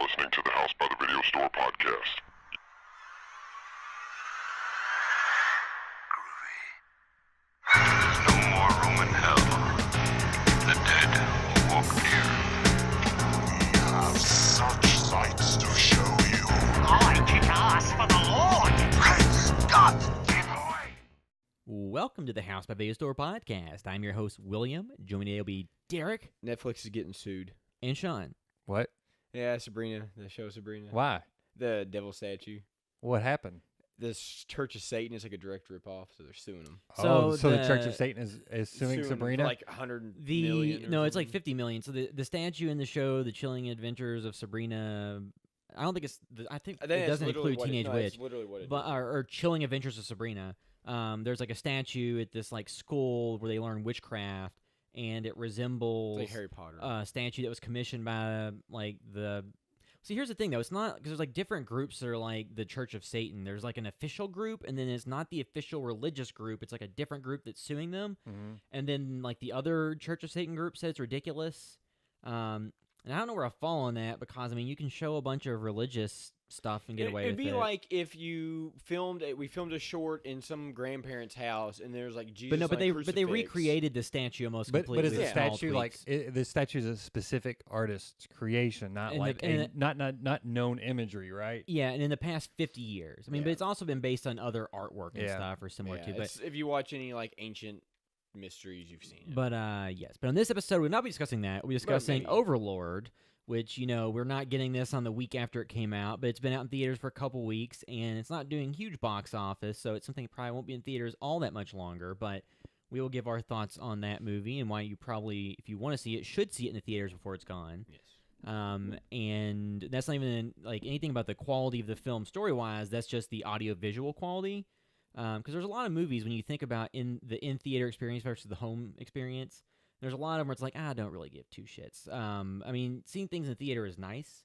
listening to the House by the Video Store podcast. There's no more room in hell. The dead will walk near. We have such sights to show you. I kick ass for the Lord! Praise God! Give away! Welcome to the House by Video Store podcast. I'm your host, William. Joining me today will be Derek Netflix is getting sued. and Sean. What? Yeah, Sabrina, the show Sabrina. Why? The devil statue. What happened? The Church of Satan is like a direct ripoff, so they're suing them. So So the Church the- of Satan is suing them Sabrina? for like 100 million or No, it's like something. 50 million. So the statue in the show, The Chilling Adventures of Sabrina, I don't think it's. I think it that's doesn't literally include what Teenage no, Witch. That's literally what it But is. or Chilling Adventures of Sabrina. There's like a statue at this like school where they learn witchcraft, and it resembles It's like Harry Potter. a statue that was commissioned by like the. See, here's the thing though. It's not because there's like different groups that are like the Church of Satan. There's like an official group, and then it's not the official religious group. It's like a different group that's suing them, Mhm. and then like the other Church of Satan group says it's ridiculous. And I don't know where I fall on that because I mean you can show a bunch of religious stuff and get away It'd with be it. like if you we filmed a short in some grandparent's house, and there's like Jesus. but on a they crucifix. recreated the statue almost But completely. is the with small statue like tweaks. the statue is a specific artist's creation, not And like not known imagery, right? Yeah, and in the past 50 years. I mean, but Yeah. it's also been based on other artwork and Yeah. stuff or similar Yeah, to. But it's- if you watch any like ancient mysteries, you've seen it. But yes. But on this episode, we'll not be discussing that. We'll be discussing maybe. Overlord, which, we're not getting this on the week after it came out, but it's been out in theaters for a couple weeks, and it's not doing huge box office, so it's something that probably won't be in theaters all that much longer, but we will give our thoughts on that movie and why you probably, if you want to see it, should see it in the theaters before it's gone. Yes. And that's not even like anything about the quality of the film story-wise. That's just the audio-visual quality. Because there's a lot of movies when you think about the in-theater experience versus the home experience. There's a lot of them where it's like, I don't really give two shits. I mean, seeing things in theater is nice,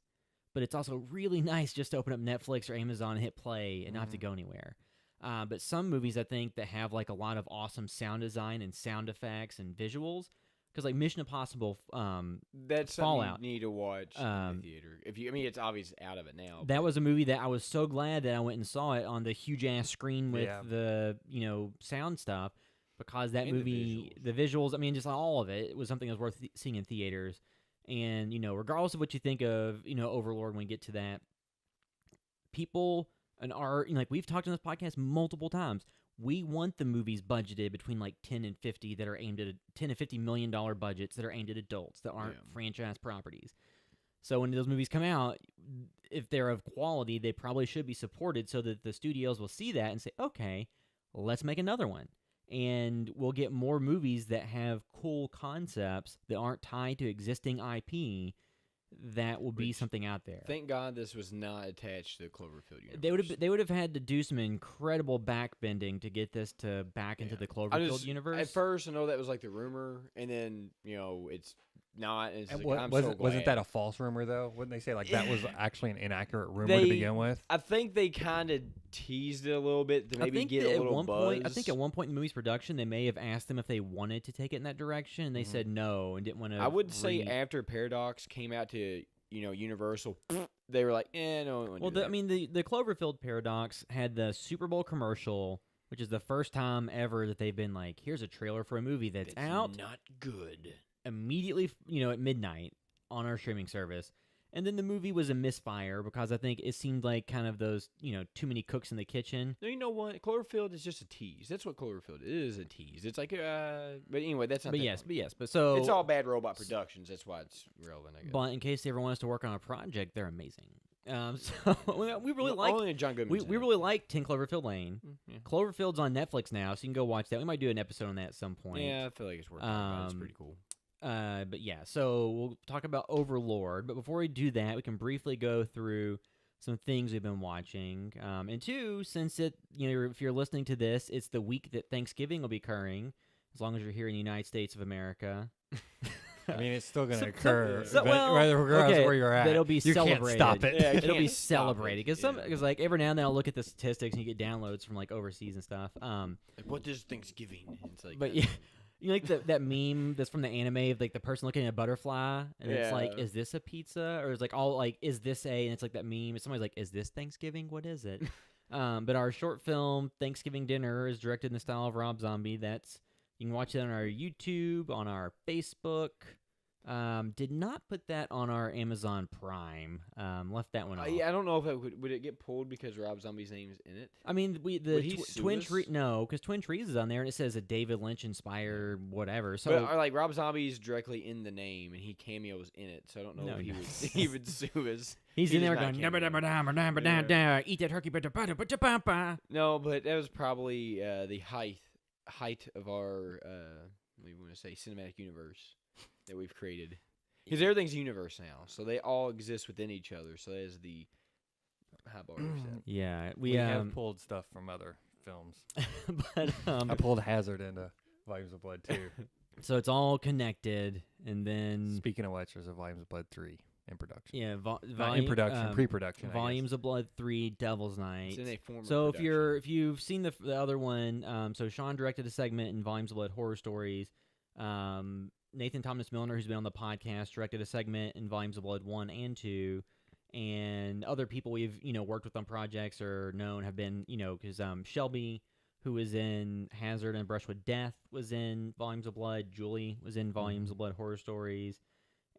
but it's also really nice just to open up Netflix or Amazon and hit play and not have to go anywhere. But some movies, I think, that have like a lot of awesome sound design and sound effects and visuals, because like Mission Impossible, That's something Fallout. you need to watch in the theater. It's obvious out of it now. that was a movie that I was so glad that I went and saw it on the huge ass screen with Yeah. the sound stuff, because that And the movie, the visuals, I mean, just all of it, was something that was worth seeing in theaters. And regardless of what you think of Overlord, when we get to that, people and art, like we've talked on this podcast multiple times, we want the movies budgeted between like 10 and 50 that are aimed at $10 and $50 million budgets that are aimed at adults that aren't franchise properties. So when those movies come out, if they're of quality, they probably should be supported so that the studios will see that and say, okay, let's make another one. And we'll get more movies that have cool concepts that aren't tied to existing IP that will be Which, something out there. Thank God this was not attached to the Cloverfield universe. They would have had to do some incredible backbending to get this to back into the Cloverfield universe. At first, I know that was like the rumor, and then it's not. And it's And like, I'm so wasn't glad. that a false rumor though? Wouldn't they say like that was actually an inaccurate rumor They- to begin with? I think they kind of teased it a little bit to I maybe think get that a at little one buzz. point, I think at one point in the movie's production, they may have asked them if they wanted to take it in that direction, and they said no and didn't want to. I would say after Paradox came out to Universal, they were like, no. Well, I mean, the Cloverfield paradox had the Super Bowl commercial, which is the first time ever that they've been like, here's a trailer for a movie that's out not good. immediately, at midnight on our streaming service. And then the movie was a misfire because I think it seemed like kind of those, too many cooks in the kitchen. No, you know what? Cloverfield is just a tease. That's what Cloverfield is, a tease. It's like, but anyway, that's not. But that yes, point. but so It's all Bad Robot Productions. That's why it's relevant, I guess. But in case they ever want us to work on a project, they're amazing. So we really like. only John Goodman's We in it. really like 10 Cloverfield Lane. Yeah. Cloverfield's on Netflix now, so you can go watch that. We might do an episode on that at some point. Yeah, I feel like it's worth talking about. It's pretty cool. But yeah, so we'll talk about Overlord. But before we do that, we can briefly go through some things we've been watching. And two, since if you're listening to this, it's the week that Thanksgiving will be occurring, as long as you're here in the United States of America. I mean, it's still going to Some- occur, so- well, regardless okay, of where you're at. but it'll be you celebrated. can't stop it. Yeah, It'll be can't stop celebrated it, because like every now and then I'll look at the statistics and you get downloads from like overseas and stuff. Like, what is Thanksgiving? It's like, But yeah, You know, like that meme that's from the anime of like the person looking at a butterfly, and it's like, Yeah. is this a pizza? Or it's like all like, is this a? And it's like that meme. And somebody's like, is this Thanksgiving? What is it? But our short film Thanksgiving Dinner is directed in the style of Rob Zombie. You can watch it on our YouTube, on our Facebook. Did not put that on our Amazon Prime. Left that one off. Yeah, I don't know if it would it get pulled because Rob Zombie's name's in it. I mean, Would he sue Twin us? Trees. No, because Twin Trees is on there, and it says a David Lynch inspired whatever. So But are like Rob Zombie's directly in the name, and he cameos in it, so I don't know No, if he he would doesn't. he would sue us. he's He in does there not going, cameo. "Dabba-dabba-dabba-dabba-dabba-dabba, eat that turkey, ba-da-ba-da-ba-da-ba." No, but that was probably the height of our what do you want to say cinematic universe that we've created. Because everything's a universe now, so they all exist within each other. So that is the high bar we've set. Yeah, We have pulled stuff from other films. but I pulled Hazard into Volumes of Blood 2. so it's all connected, and then Speaking of which, there's a Volumes of Blood 3 in production. yeah, Not in production, pre-production. I guess. Volumes of Blood 3, Devil's Night. It's in a form So of if you've seen the other one, so Sean directed a segment in Volumes of Blood Horror Stories. Nathan Thomas Milner, who's been on the podcast, directed a segment in Volumes of Blood 1 and 2, and other people we've worked with on projects or known have been because Shelby, who was in Hazard and Brush with Death, was in Volumes of Blood. Julie was in Volumes of Blood Horror Stories.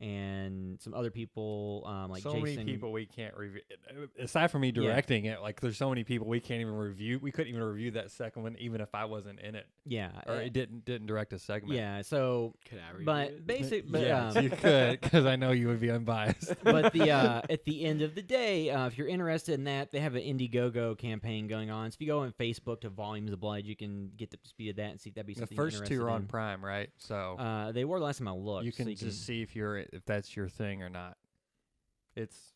And some other people like so Jason. many people we can't review. Aside from me directing it, like there's so many people we can't even review. We couldn't even review that second one, even if I wasn't in it. Yeah, Or it didn't direct a segment. yeah. So, Could I review but it? basic, but yeah, you could, because I know you would be unbiased. but the at the end of the day, if you're interested in that, they have an Indiegogo campaign going on. So if you go on Facebook to Volumes of Blood, you can get up to speed of that and see if that'd be The something. you're first two are interested on in. Prime, right? So They were the last time I looked. you so can just see if that's your thing or not. It's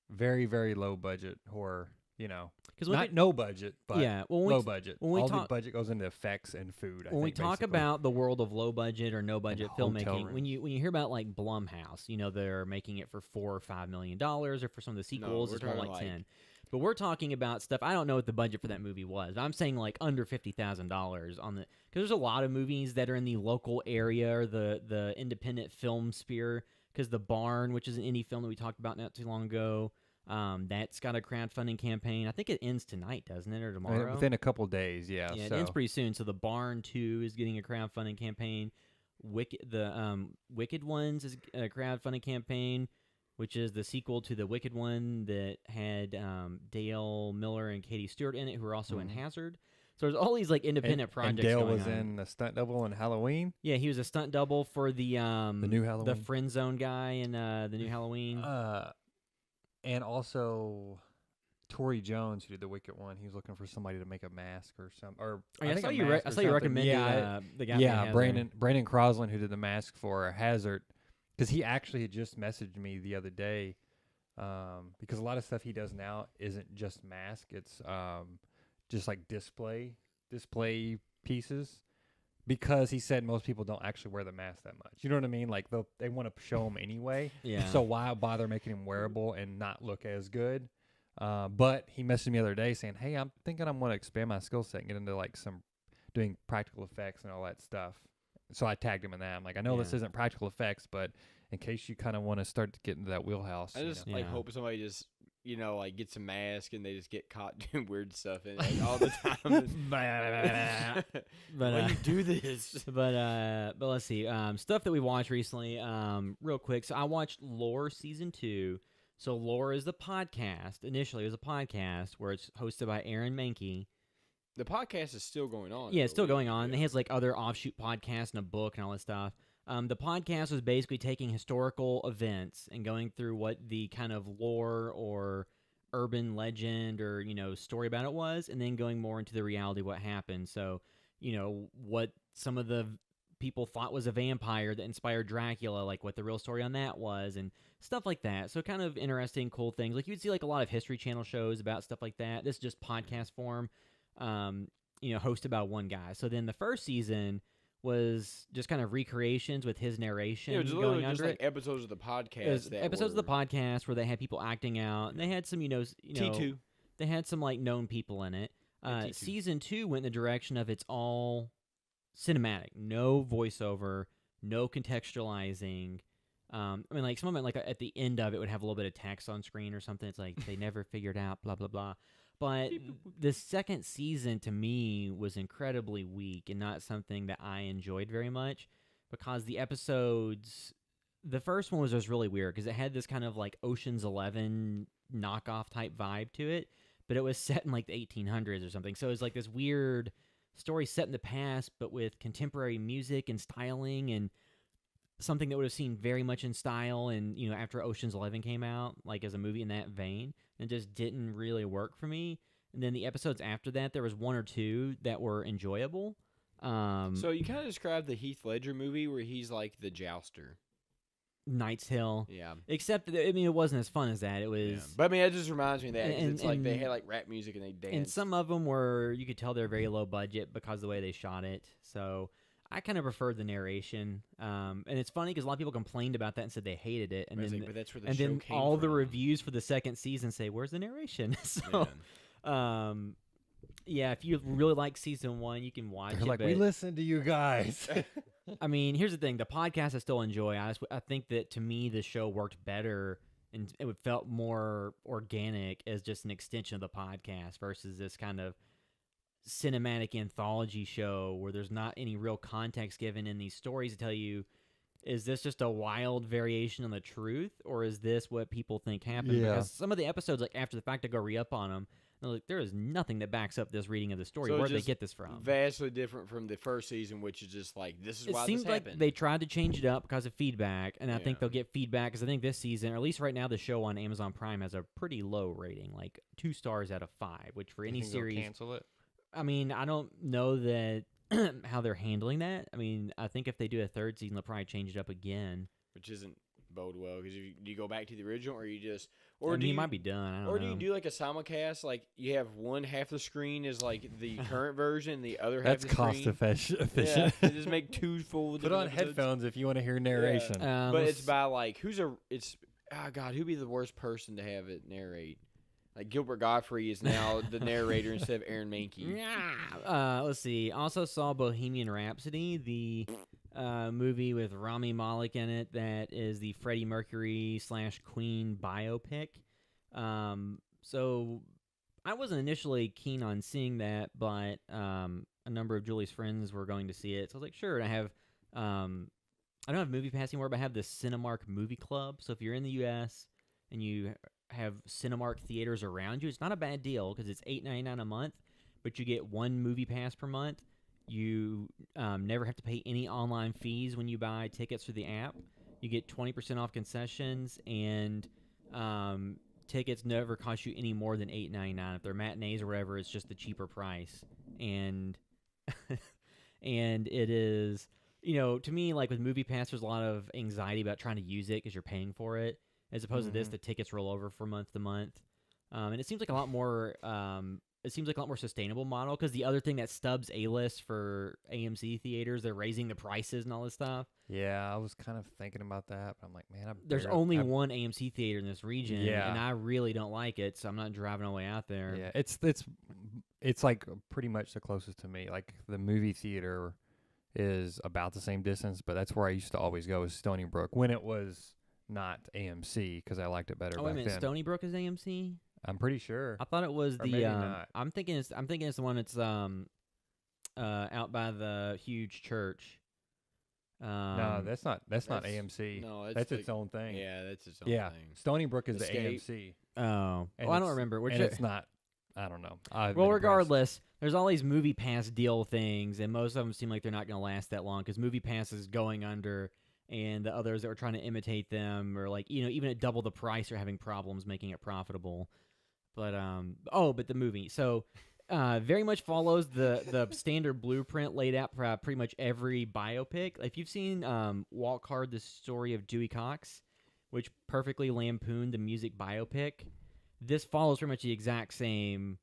very, very low budget horror. because Not no budget, but yeah. Well, low budget. when we All talk- the budget goes into effects and food. when we talk about the world of low budget or no budget hotel filmmaking, when rooms. you hear about like Blumhouse, they're making it for $4 or $5 million, or for some of the sequels, we're it's more talking like like- 10. But we're talking about stuff. I don't know what the budget for that movie was. I'm saying like under $50,000 on the because there's a lot of movies that are in the local area or the independent film sphere. Because The Barn, which is an indie film that we talked about not too long ago, that's got a crowdfunding campaign. I think it ends tonight, doesn't it, or tomorrow? within a couple days, yeah. Yeah, it so. ends pretty soon. So The Barn 2 is getting a crowdfunding campaign. Wicked Ones is a crowdfunding campaign, which is the sequel to the Wicked one that had Dale Miller and Katie Stewart in it, who are also in Hazard. So there's all these like independent projects. And Dale going was on. in the stunt double in Halloween. Yeah, he was a stunt double for the new Halloween. the friend zone guy in the new Halloween. And also Tory Jones, who did the Wicked one. He was looking for somebody to make a mask or something. Or I think saw a you. mask I or saw you something. recommending Yeah, the guy. yeah. from Hazard. Brandon Crosland, who did the mask for Hazard, because he actually had just messaged me the other day. Because a lot of stuff he does now isn't just mask; it's just like display pieces. Because he said most people don't actually wear the mask that much. You know what I mean? Like they want to show them anyway. Yeah. So why bother making him wearable and not look as good? But he messaged me the other day saying, "Hey, I'm thinking I'm going to expand my skill set and get into like some doing practical effects and all that stuff." So I tagged him in that. I'm like, I know this Yeah. isn't practical effects, but in case you kind of want to start to get into that wheelhouse, I just Yeah. hope somebody just like gets a mask and they just get caught doing weird stuff in it like, all the time. But Why you do this? but let's see. Stuff that we watched recently. Real quick. So I watched Lore season 2. So Lore is the podcast. Initially, it was a podcast where it's hosted by Aaron Mankey. The podcast is still going on. Yeah, it's still though. going on. It has like other offshoot podcasts and a book and all that stuff. The podcast was basically taking historical events and going through what the kind of lore or urban legend or story about it was, and then going more into the reality of what happened. So, what some of the people thought was a vampire that inspired Dracula, like what the real story on that was, and stuff like that. So kind of interesting, cool things. Like you would see like a lot of History Channel shows about stuff like that. This is just podcast form. Hosted by one guy. So then the first season was just kind of recreations with his narration Yeah, it was going literally under just like it. episodes of the It podcast. was That episodes were of the podcast where they had people acting out, and they had some, T2. they had some like known people in it. Yeah, T2. Season 2 went in the direction of it's all cinematic, no voiceover, no contextualizing. I mean, like some of it, like at the end of it, would have a little bit of text on screen or something. It's like they never figured out, blah blah blah. But the second season to me was incredibly weak and not something that I enjoyed very much because the episodes, the first one was just really weird because it had this kind of like Ocean's 11 knockoff type vibe to it, but it was set in like the 1800s or something. So it was like this weird story set in the past, but with contemporary music and styling and something that would have seen very much in style and, you know, after Ocean's 11 came out, like as a movie in that vein, and it just didn't really work for me. And then the episodes after that, there was one or two that were enjoyable. So you kind of described the Heath Ledger movie where he's like the jouster. Knight's Hill. Yeah. Except, that, I mean, it wasn't as fun as that. It was... Yeah. But I mean, it just reminds me of that 'cause And- it's like they and- had like rap music and they danced. And some of them were, you could tell they're very low budget because of the way they shot it. So I kind of preferred the narration. And it's funny because a lot of people complained about that and said they hated it. And But I was then, like, but that's where the and show then came all the from. reviews for the second season say, where's the narration? So, Yeah. yeah, if you really like season one, you can watch They're it. like, but, we listen to you guys. I mean, here's the thing: the podcast I still enjoy. I think that to me, the show worked better and it would felt more organic as just an extension of the podcast versus this kind of cinematic anthology show where there's not any real context given in these stories to tell you, is this just a wild variation on the truth or is this what people think happened? Yeah. Because some of the episodes, like after the fact, I go re-up on them. And like, there is nothing that backs up this reading of the story. So Where'd they just get this from? Vastly different from the first season, which is just like, this is It why seems this like happened. they tried to change it up because of feedback, and I think Yeah. they'll get feedback because I think this season, or at least right now, the show on Amazon Prime has a pretty low rating, like 2 stars out of 5, which for any series, cancel it. I mean, I don't know that how they're handling that. I mean, I think if they do a third season, they'll probably change it up again. which isn't bode well because do you go back to the original or you just Or or I do mean, you it might be done. I don't or know. do you do like a simulcast, like you have one half the screen is like the current version, the other That's half the cost screen. efficient. Yeah, just make 2 full. Put different on episodes. headphones if you want to hear narration. But it's let's- by like who'd be the worst person to have it narrate? Like Gilbert Godfrey is now the narrator instead of Aaron Mankey. Let's see. Also saw Bohemian Rhapsody, the movie with Rami Malek in it. That is the Freddie Mercury / Queen biopic. So I wasn't initially keen on seeing that, but a number of Julie's friends were going to see it. So I was like, sure. And I have, I don't have Movie Pass anymore, but I have the Cinemark Movie Club. So if you're in the U.S. and you have Cinemark theaters around you, it's not a bad deal because it's $8.99 a month, but you get 1 movie pass per month. You never have to pay any online fees when you buy tickets through the app. You get 20% off concessions, and tickets never cost you any more than $8.99. If they're matinees or whatever, it's just the cheaper price. And and it is, to me, like with Movie Pass, there's a lot of anxiety about trying to use it because you're paying for it. As opposed to this, the tickets roll over from month to month, and it seems like a lot more. It seems like a lot more sustainable model because the other thing that stubs A-list for AMC theaters, they're raising the prices and all this stuff. Yeah, I was kind of thinking about that, but I'm like, man, There's only one AMC theater in this region, Yeah. and I really don't like it, so I'm not driving all the way out there. Yeah, it's like pretty much the closest to me. Like the movie theater is about the same distance, but that's where I used to always go, is Stony Brook when it was not AMC because I liked it better Oh wait a back minute, then. Stony Brook is AMC. I'm pretty sure. I thought it was Or the. maybe not. I'm thinking it's the one that's out by the huge church. No, that's not that's- AMC. No, that's like, its own thing. Yeah, that's its own Yeah, thing. Stony Brook is the Escape. AMC. Oh, And well, I don't it's- remember. Which and it's not. I don't know. I've been well, impressed. regardless, there's all these Movie Pass deal things, and most of them seem like they're not going to last that long because Movie Pass is going under, and the others that were trying to imitate them are like, even at double the price are having problems making it profitable. But but the movie, so very much follows the standard blueprint laid out for pretty much every biopic. If you've seen Walk Hard, the story of Dewey Cox, which perfectly lampooned the music biopic, this follows pretty much the exact same,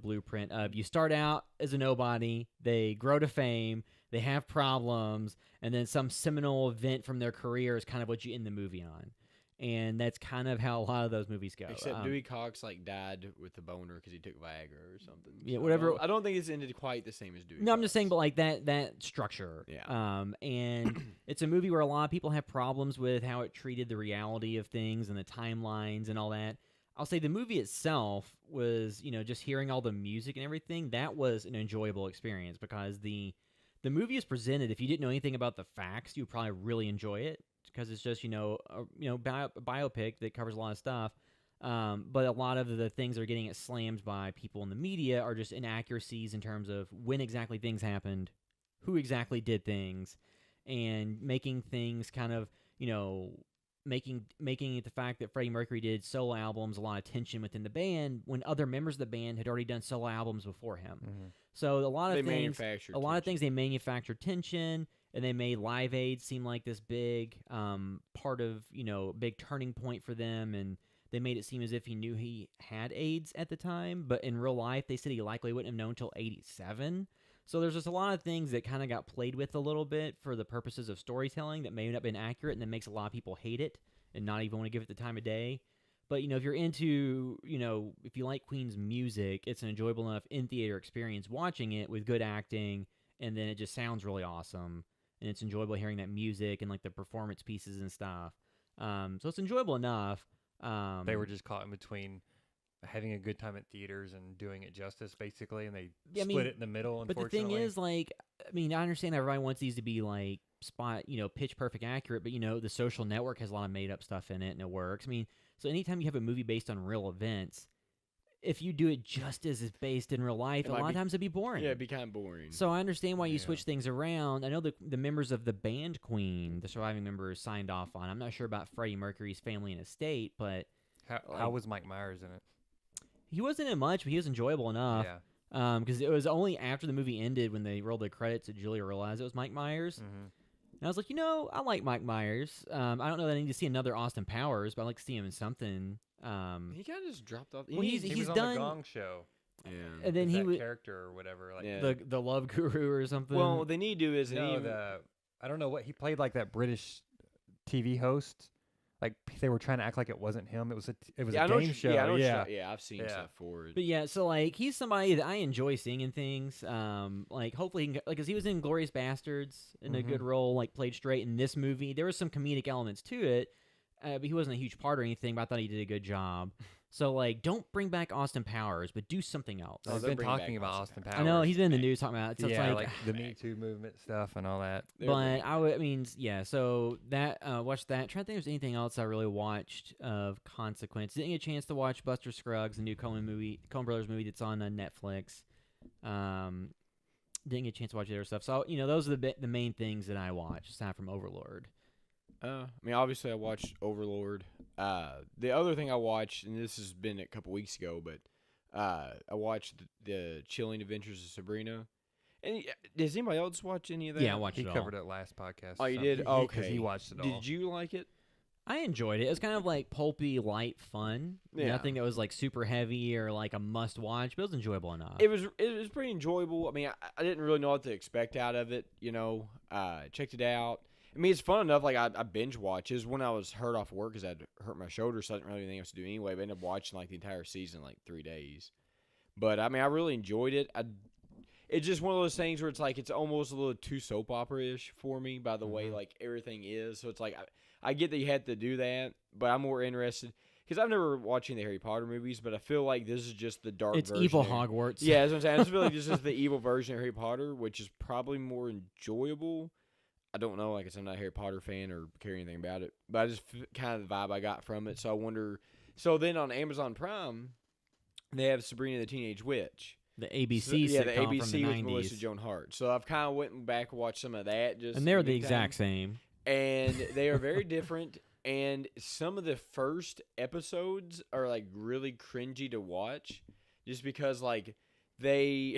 blueprint of you start out as a nobody, they grow to fame, they have problems, and then some seminal event from their career is kind of what you end the movie on. and that's kind of how a lot of those movies go. Except Dewey Cox like died with the boner because he took Viagra or something. Yeah, So whatever. I don't think it's ended quite the same as Dewey. No, I'm just Cox. saying, but like that structure. Yeah. And it's a movie where a lot of people have problems with how it treated the reality of things and the timelines and all that. I'll say the movie itself was, just hearing all the music and everything, that was an enjoyable experience because the movie is presented. If you didn't know anything about the facts, you would probably really enjoy it because it's just, a biopic that covers a lot of stuff. But a lot of the things that are getting it slammed by people in the media are just inaccuracies in terms of when exactly things happened, who exactly did things, and making things kind of, making it the fact that Freddie Mercury did solo albums, a lot of tension within the band when other members of the band had already done solo albums before him. Mm-hmm. So a lot of things they manufactured tension, and they made Live Aid seem like this big part of big turning point for them, and they made it seem as if he knew he had AIDS at the time, but in real life they said he likely wouldn't have known until 87. So there's just a lot of things that kind of got played with a little bit for the purposes of storytelling that may not have been accurate, and that makes a lot of people hate it and not even want to give it the time of day. But, if you're into, if you like Queen's music, it's an enjoyable enough in-theater experience watching it with good acting, and then it just sounds really awesome, and it's enjoyable hearing that music and, like, the performance pieces and stuff. So it's enjoyable enough. They were just caught in between having a good time at theaters and doing it justice, basically, and they split it in the middle, But the thing is, like, I understand that everybody wants these to be, like, pitch perfect accurate, but, The Social Network has a lot of made-up stuff in it, and it works. So anytime you have a movie based on real events, if you do it just as it's based in real life, a lot of times it'd be boring. Yeah, it'd be kind of boring. So I understand why you switch things around. I know the members of the band Queen, the surviving members, signed off on. I'm not sure about Freddie Mercury's family and estate, but how was Mike Myers in it? He wasn't in much, but he was enjoyable enough. Yeah. Because it was only after the movie ended when they rolled the credits that Julia realized it was Mike Myers. Mm-hmm. And I was like, I like Mike Myers. I don't know that I need to see another Austin Powers, but I'd like to see him in something. He kind of just dropped off. Well, He he's was on done the Gong Show. Yeah. And then as he that was character or whatever. Like, Yeah. the Love Guru or something. Well, what they need to do is I don't know what he played, like that British TV host. Like they were trying to act like it wasn't him. It was a game show. Yeah, I know I've seen stuff for it. But yeah, so like he's somebody that I enjoy seeing in things. Like hopefully, he can, like, 'cause he was in Glorious Bastards in a good role, like played straight in this movie. There was some comedic elements to it, but he wasn't a huge part or anything. But I thought he did a good job. So like, don't bring back Austin Powers, but do something else. I've been talking about Austin Powers. I know he's been in the news talking about it. So it's like the Me Too movement stuff and all that. But so that watched that. Trying to think if there's anything else I really watched of consequence. Didn't get a chance to watch Buster Scruggs, the new Coen Brothers movie that's on Netflix. Didn't get a chance to watch the other stuff. So those are the main things that I watched aside from Overlord. Obviously I watched Overlord. The other thing I watched, and this has been a couple weeks ago, but I watched the Chilling Adventures of Sabrina. And does anybody else watch any of that? Yeah, I watched it all. He covered it last podcast. Oh, you did? Okay. He watched it all. Did you like it? I enjoyed it. It was kind of like pulpy, light fun. Yeah. Nothing that was like super heavy or like a must watch, but it was enjoyable enough. It was pretty enjoyable. I didn't really know what to expect out of it. Checked it out. It's fun enough. Like I binge watch. It was when I was hurt off work because I'd hurt my shoulder, so I didn't really have anything else to do anyway. But I ended up watching like the entire season, like 3 days. But I really enjoyed it. It's just one of those things where it's like it's almost a little too soap opera-ish for me by the way like everything is. So it's like I get that you had to do that, but I'm more interested because I've never watched any of the Harry Potter movies, but I feel like this is just the dark version. It's evil Hogwarts. Yeah, that's what I'm saying. I just feel like this is the evil version of Harry Potter, which is probably more enjoyable. I don't know, like I said, I'm not a Harry Potter fan or care anything about it, but I just kind of the vibe I got from it. So I wonder. So then on Amazon Prime, they have Sabrina the Teenage Witch. The ABC the sitcom ABC from the with 90s. Melissa Joan Hart. So I've kind of went back and watched some of that. And they're the exact same. And they are very different. And some of the first episodes are like really cringy to watch, just because like there's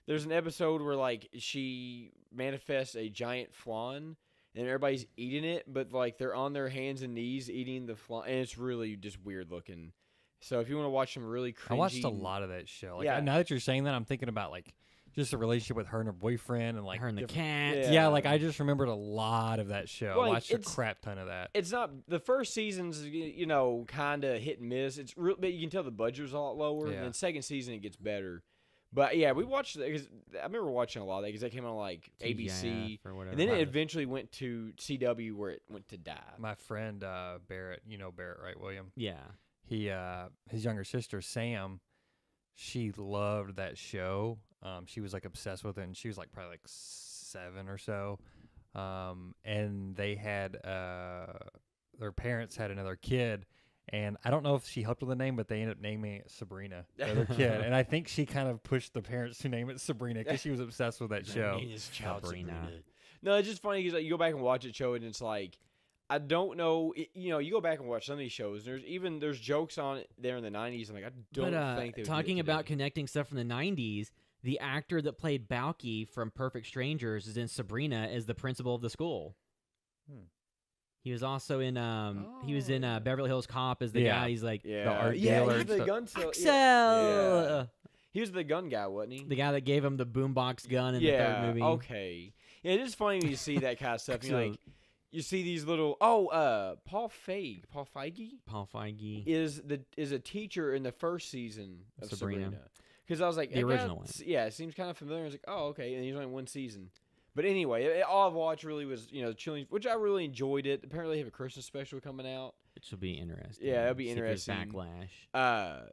an episode where like she manifests a giant flan and everybody's eating it, but like they're on their hands and knees eating the flan, and it's really just weird looking. So if you want to watch some really cringy, I watched a lot of that show. Like, Yeah. now that you're saying that, I'm thinking about like just the relationship with her and her boyfriend and like Her and the different- cat. Yeah, like I just remembered a lot of that show. Well, I watched a it's- crap ton of that. It's not the first season's kind of hit and miss. It's real, but you can tell the budget was a lot lower. Yeah. And then second season it gets better. But yeah, we watched because I remember watching a lot of that because that came on like ABC, TGIF or whatever. and then it Right. eventually went to CW where it went to die. My friend Barrett, you know Barrett, right, William? Yeah. He his younger sister Sam, she loved that show. She was like obsessed with it, and she was like probably like 7 or so. And they had their parents had another kid, and I don't know if she helped with the name, but they ended up naming it Sabrina, the other kid. And I think she kind of pushed the parents to name it Sabrina because she was obsessed with that show. Sabrina. No, it's just funny because like, you go back and watch it show, and it's like I don't know. You go back and watch some of these shows. There's jokes on it there in the '90s. I'm like, I don't think they would talking do it about today. connecting stuff from the 90s, the actor that played Balky from Perfect Strangers is in Sabrina as the principal of the school. He was also in yeah. Beverly Hills Cop as the Yeah. guy. He's like Yeah, art yeah, dealer he was and the stuff. gun sale. Axel, Yeah. He was the gun guy, wasn't he? the guy that gave him the boombox gun in the third movie. Okay. Yeah, it is funny when you see that kind of stuff. You're So- like, you see these little. Paul Feige Paul Feige. is a teacher in the first season of Sabrina. Sabrina. Because I was like, The that guy original one. Yeah, it seems kind of familiar. I was like, oh, okay. And he's only one season. But anyway, all I've watched really was Chilling, which I really enjoyed it. Apparently, they have a Christmas special coming out. Which will be interesting. Yeah, it'll be See if there's interesting. Backlash.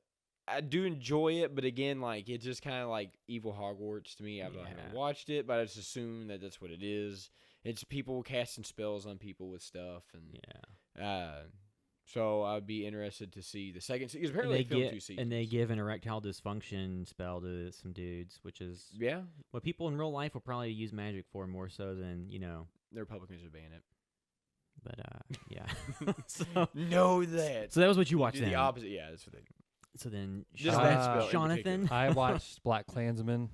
I do enjoy it, but again, like it's just kind of like Evil Hogwarts to me. I haven't Yeah. watched it, but I just assume that that's what it is. It's people casting spells on people with stuff, and Yeah. so I'd be interested to see the second season. And Apparently, they, they filmed get, 2 seasons. and they give an erectile dysfunction spell to some dudes, which is yeah, what people in real life will probably use magic for more so than, the Republicans would ban it. but yeah. so Know that. that was what you watched Do the then. opposite. Yeah, that's what they. So then, Just that spell in Jonathan, I watched BlacKkKlansman.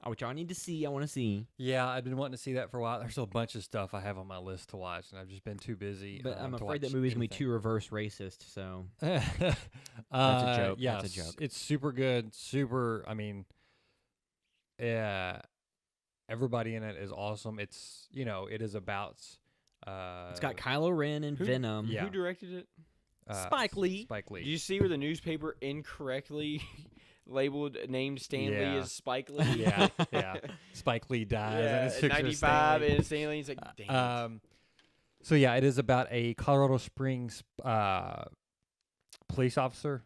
which I need to see. I want to see. Yeah, I've been wanting to see that for a while. There's a bunch of stuff I have on my list to watch, and I've just been too busy. But I'm to afraid that watch movie's going to be anything. too reverse racist, so. That's a joke. Yeah, That's a joke. It's super good. Super. I mean, yeah, everybody in it is awesome. It's it is about. It's got Kylo Ren and Who- Venom. Yeah. Who directed it? Spike Lee. Spike Lee. Did you see where the newspaper incorrectly named Stan Lee Yeah. as Spike Lee? yeah, yeah. Spike Lee dies. and it's Yeah, picture of Stan 95 Lee. and Stan Lee's like, damn. it. So yeah, it is about a Colorado Springs police officer,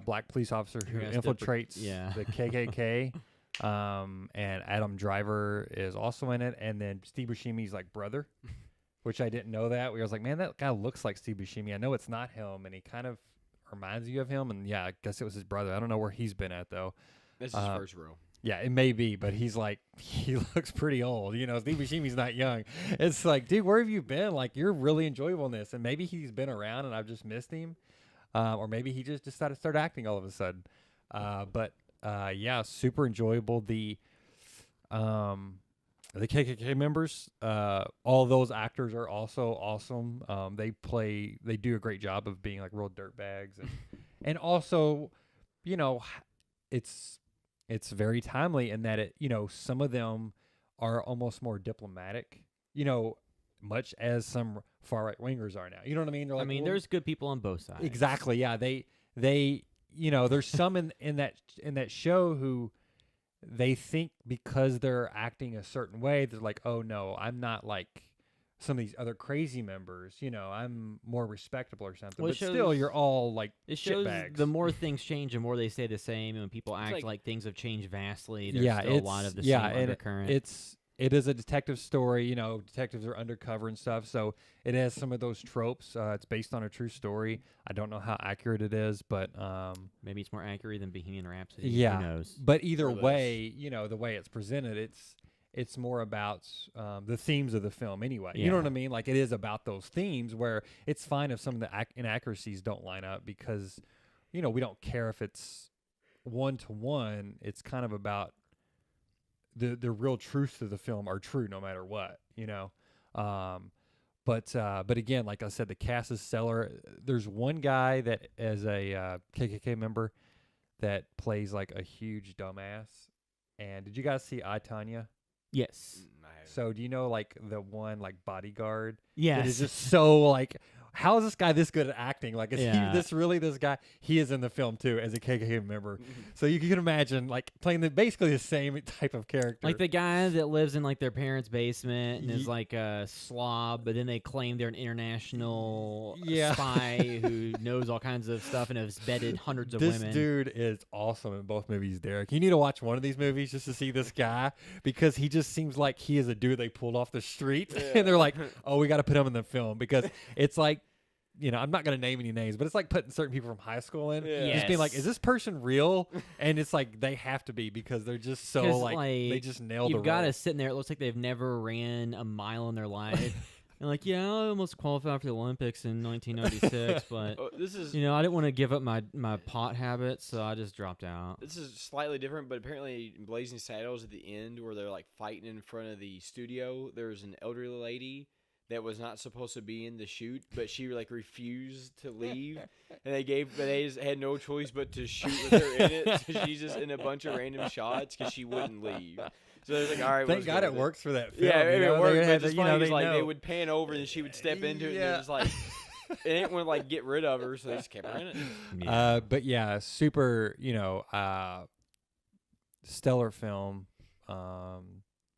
black police officer who Who has to infiltrates yeah. the KKK. And Adam Driver is also in it, and then Steve Buscemi's like brother, which I didn't know that. I was like, man, that guy looks like Steve Buscemi. I know it's not him, and he kind of reminds you of him. And yeah, I guess it was his brother. I don't know where he's been at though. This is his first role. Yeah, it may be, but he's like, he looks pretty old. Steve Buscemi's not young. It's like, dude, where have you been? Like, you're really enjoyable in this. And maybe he's been around and I've just missed him. Or maybe he just decided to start acting all of a sudden. But yeah, super enjoyable. The KKK members, all those actors are also awesome. They do a great job of being like real dirtbags. And also, it's very timely in that some of them are almost more diplomatic, much as some far right wingers are now. You know what I mean? They're like, well, there's good people on both sides. exactly. Yeah. They there's some in that show who they think because they're acting a certain way, they're like, oh no, I'm not like some of these other crazy members, I'm more respectable or something. Well, it but still, shows- you're all like It shows shitbags. the more things change, the more they stay the same. And when people act like- like things have changed vastly, there's yeah, still a it's lot of the yeah, same and undercurrent. it is a detective story. Detectives are undercover and stuff, so it has some of those tropes. It's based on a true story. I don't know how accurate it is, but Maybe it's more accurate than Bohemian Rhapsody. yeah. Who knows? But either Or less. way, the way it's presented, it's more about the themes of the film anyway. You know Yeah. what I mean? Like, it is about those themes where it's fine if some of the inaccuracies don't line up because, we don't care if it's one-to-one. It's kind of about the real truths of the film are true no matter what, But again, like I said, the cast is stellar. There's one guy that as a KKK member that plays like a huge dumbass. And did you guys see I, Tonya? Yes. I haven't. So do you know like the one like bodyguard? Yes. That is just so like, how is this guy this good at acting? Like, is Yeah. he this really this guy? He is in the film too as a KKK member. So you can imagine like playing basically the same type of character. Like the guy that lives in like their parents' basement and is Ye- like a slob, but then they claim they're an international Yeah. spy who knows all kinds of stuff and has bedded hundreds of this women. dude is awesome in both movies, Derek. You need to watch one of these movies just to see this guy because he just seems like he is a dude they pulled off the street. And they're like, oh, we got to put him in the film because it's like, I'm not going to name any names, but it's like putting certain people from high school in. Yeah. Just being like, Yes. is this person real? And it's like, they have to be because they're just so 'Cause, like, they just nailed the You've got role. to sit in there. It looks like they've never ran a mile in their life. And like, yeah, I almost qualified for the Olympics in 1996, but Oh, this is I didn't want to give up my pot habit, so I just dropped out. This is slightly different, but apparently in Blazing Saddles at the end where they're like fighting in front of the studio, there's an elderly lady that was not supposed to be in the shoot, but she like refused to leave, and they just had no choice but to shoot with her in it. So she's just in a bunch of random shots because she wouldn't leave. So they're like, all right, Thank God it works for that film. Yeah, you know? it worked. They But had it's to- funny, they like they know. would pan over and she would step into it, and Yeah. it was like they didn't want to like get rid of her, so they just kept her in it. But yeah, super, stellar film.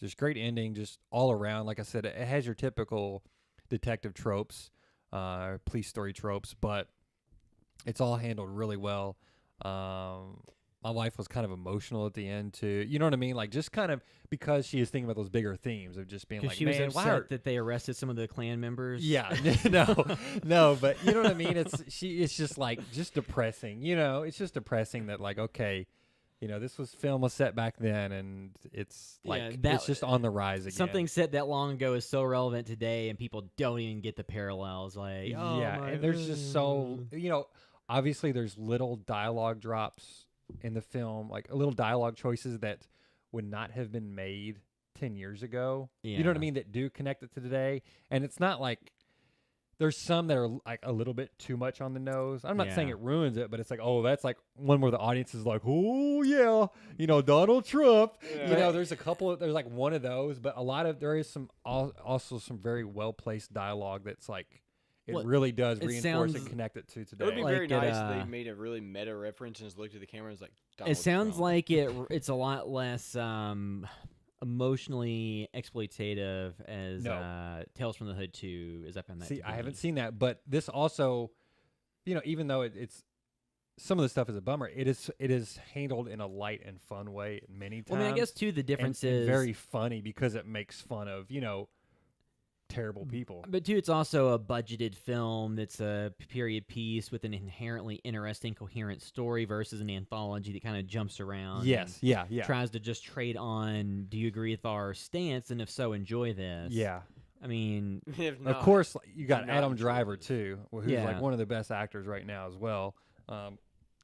Just great ending, just all around. Like I said, it has your typical detective tropes, police story tropes, but it's all handled really well. My wife was kind of emotional at the end too. You know what I mean? Like just kind of because she is thinking about those bigger themes of just being Because like, she was man, why upset are-" that they arrested some of the Klan members. Yeah, no, but you know what I mean? It's just like, just depressing, it's just depressing that like, okay, film was set back then and it's like, Yeah, it's just on the rise again. Something said that long ago is so relevant today, and people don't even get the parallels. Like, oh, yeah, my and there's just so, obviously there's little dialogue drops in the film, like little dialogue choices that would not have been made 10 years ago. You know what I Yeah. mean? That do connect it to today. And it's not like, there's some that are like a little bit too much on the nose. I'm not saying Yeah. it ruins it, but it's like, oh, that's like one where the audience is like, oh yeah, Donald Trump. Yeah. There's a couple. There's like one of those, but there is some also some very well placed dialogue that's like, it Well, really does it reinforce and sounds- connect it to It would be today. very Like nice it, if they made a really meta reference and just looked at the camera and was like, It Donald sounds Trump. like it's a lot less emotionally exploitative as No. Tales from the Hood 2 is up on that. See, to I be. haven't seen that, but this also, even though it's some of the stuff is a bummer, it is handled in a light and fun way many times. Well, I mean, I guess too the difference and is very funny because it makes fun of terrible people. But too, it's also a budgeted film that's a period piece with an inherently interesting, coherent story versus an anthology that kind of jumps around. Yes, and yeah. Tries to just trade on. Do you agree with our stance? And if so, enjoy this. Yeah. I mean, If Of not, course, you got not Adam enjoy Driver this. too, who's Yeah. like one of the best actors right now as well.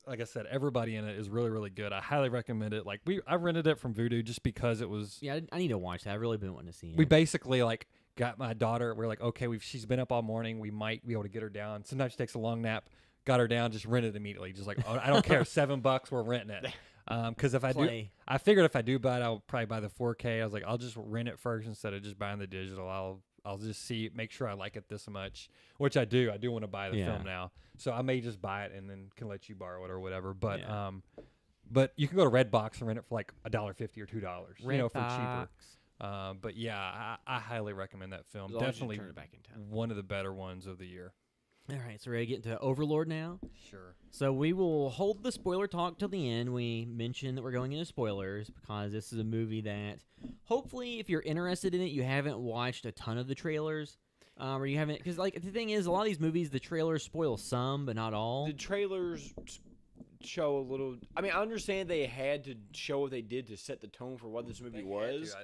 Like I said, everybody in it is really, really good. I highly recommend it. Like I rented it from Vudu just because it was. yeah, I need to watch that. I've really been wanting to see it. We basically like got my daughter. We're like, okay, she's been up all morning. We might be able to get her down. Sometimes she takes a long nap. Got her down, just rented it immediately. Just like, oh, I don't care, $7, we're renting it. Because if I do, Play. I figured if I do buy it, I'll probably buy the 4K. I was like, I'll just rent it first instead of just buying the digital. I'll just make sure I like it this much, which I do. I do want to buy the Yeah. film now, so I may just buy it and then can let you borrow it or whatever. But Yeah. but you can go to Redbox and rent it for like $1.50 or $2. For cheaper. Redbox. But yeah, I highly recommend that film. as long as you Definitely turn it back in time. one of the better ones of the year. All right, so we're ready to get into Overlord now. Sure. So we will hold the spoiler talk till the end. We mentioned that we're going into spoilers because this is a movie that hopefully, if you're interested in it, you haven't watched a ton of the trailers, or you haven't, because like the thing is, a lot of these movies, the trailers spoil some, but not all. The trailers show a little. I mean, I understand they had to show what they did to set the tone for what this movie was,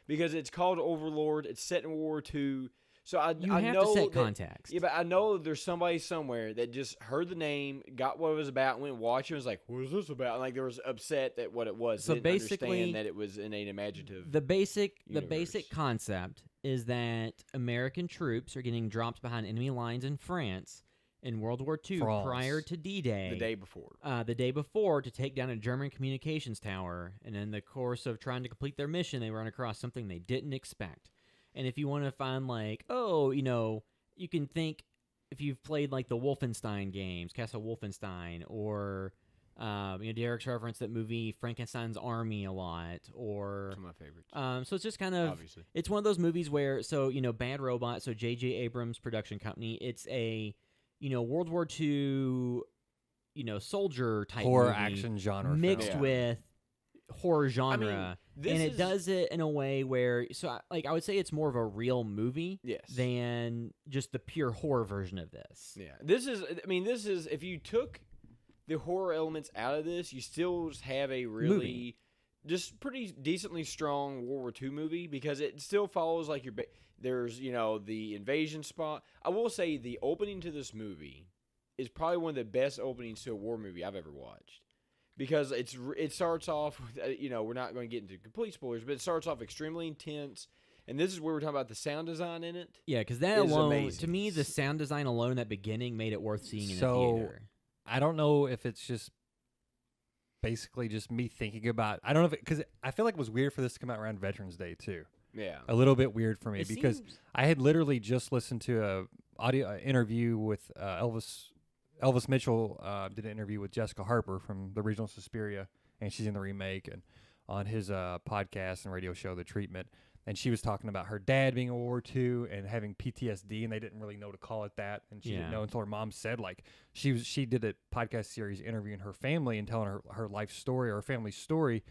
because it's called Overlord. It's set in World War II. So I You I have know to set that- context. Yeah, but I know there's somebody somewhere that just heard the name, got what it was about, went and watched it, and was like, "What is this about?" And like, there was upset that what it was. So Didn't basically, understand that it was in an imaginative. The basic universe. concept is that American troops are getting dropped behind enemy lines in France, in World War II France. prior to D-Day. The day before. The day before to take down a German communications tower, and in the course of trying to complete their mission, they run across something they didn't expect. And if you want to find like, you can think if you've played like the Wolfenstein games, Castle Wolfenstein, or Derek's referenced that movie Frankenstein's Army a lot, or Some of my favorites. so it's just kind of Obviously. it's one of those movies where Bad Robot, so J.J. Abrams production company, it's a World War II soldier type horror movie action genre mixed film. with horror genre. this and it is- does it in a way where I would say it's more of a real movie Yes. than just the pure horror version of this. Yeah. This is if you took the horror elements out of this, you still just have a really Movie. just pretty decently strong World War II movie, because it still follows like there's the invasion spot. I will say the opening to this movie is probably one of the best openings to a war movie I've ever watched, because it starts off with we're not going to get into complete spoilers, but it starts off extremely intense, and this is where we're talking about the sound design in it. Yeah, because that Is alone, amazing. to me, the sound design alone in that beginning made it worth seeing in So- a theater. I don't know if it's just basically just me thinking about. I don't know if because I feel like it was weird for this to come out around Veterans Day too. Yeah. A little bit weird for me It because seems- I had literally just listened to a audio interview with Elvis Mitchell. Did an interview with Jessica Harper from the original Suspiria, and she's in the remake, and on his podcast and radio show, The Treatment. And she was talking about her dad being in World War II and having PTSD, and they didn't really know to call it that. And she didn't Yeah. know until her mom said, like, she did a podcast series interviewing her family and telling her life story or her family's story.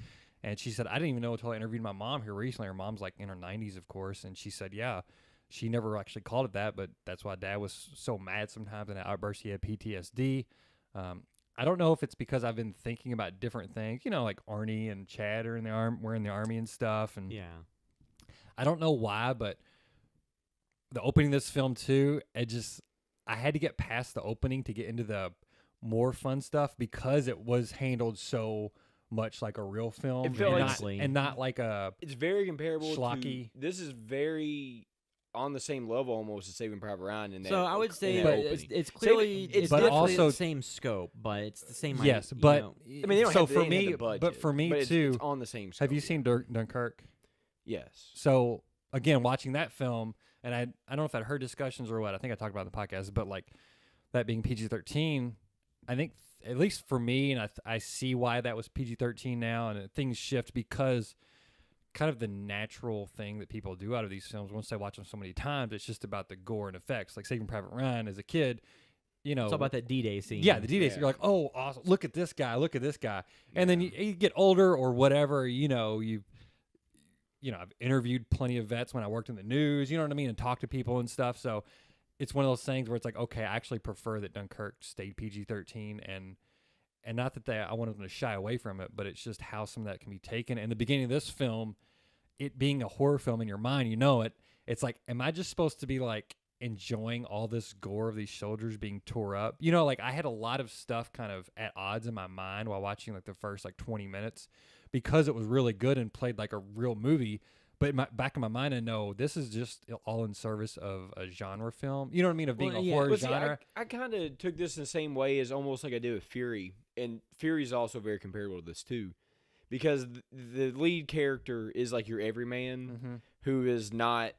And she said, I didn't even know until I interviewed my mom here recently. Her mom's like in her 90s, of course. And she said, yeah, she never actually called it that, but that's why Dad was so mad sometimes in that outburst. He had PTSD. I don't know if it's because I've been thinking about different things, like Arnie and Chad are in the we're in the army and stuff. And Yeah. I don't know why, but the opening of this film too, I had to get past the opening to get into the more fun stuff because it was handled so much like a real film It felt and, like- not like a It's very comparable Schlocky. to this is very on the same level almost as Saving Private Ryan in that. So I would say in But that it's, opening. it's clearly it's it's but definitely also- the same scope, but it's the same. yes, you but know. I mean, they don't so have, for they didn't have me, the budget, but for me it's too. on the same. Have you scope. seen Dunkirk? Yes. So again, watching that film, and I don't know if I'd heard discussions or what. I think I talked about it in the podcast, but like that being PG-13, I think at least for me, and I see why that was PG-13 now, and things shift because kind of the natural thing that people do out of these films once they watch them so many times, it's just about the gore and effects. Like Saving Private Ryan as a kid, It's all about that D-Day scene. yeah, the D-Day. Yeah. You're like, oh, awesome! Look at this guy! Look at this guy! And then you get older or whatever. I've interviewed plenty of vets when I worked in the news. You know what I mean, and talked to people and stuff. So it's one of those things where it's like, okay, I actually prefer that Dunkirk stayed PG-13, and not that I wanted them to shy away from it, but it's just how some of that can be taken. And the beginning of this film, it being a horror film in your mind, it's like, am I just supposed to be like enjoying all this gore of these soldiers being tore up? Like I had a lot of stuff kind of at odds in my mind while watching like the first like 20 minutes because it was really good and played like a real movie. But back in my mind, I know this is just all in service of a genre film. You know what I mean? Of being Well, a yeah. horror But see, genre. I kind of took this in the same way as almost like I did with Fury, and Fury is also very comparable to this too, because the lead character is like your everyman who is not.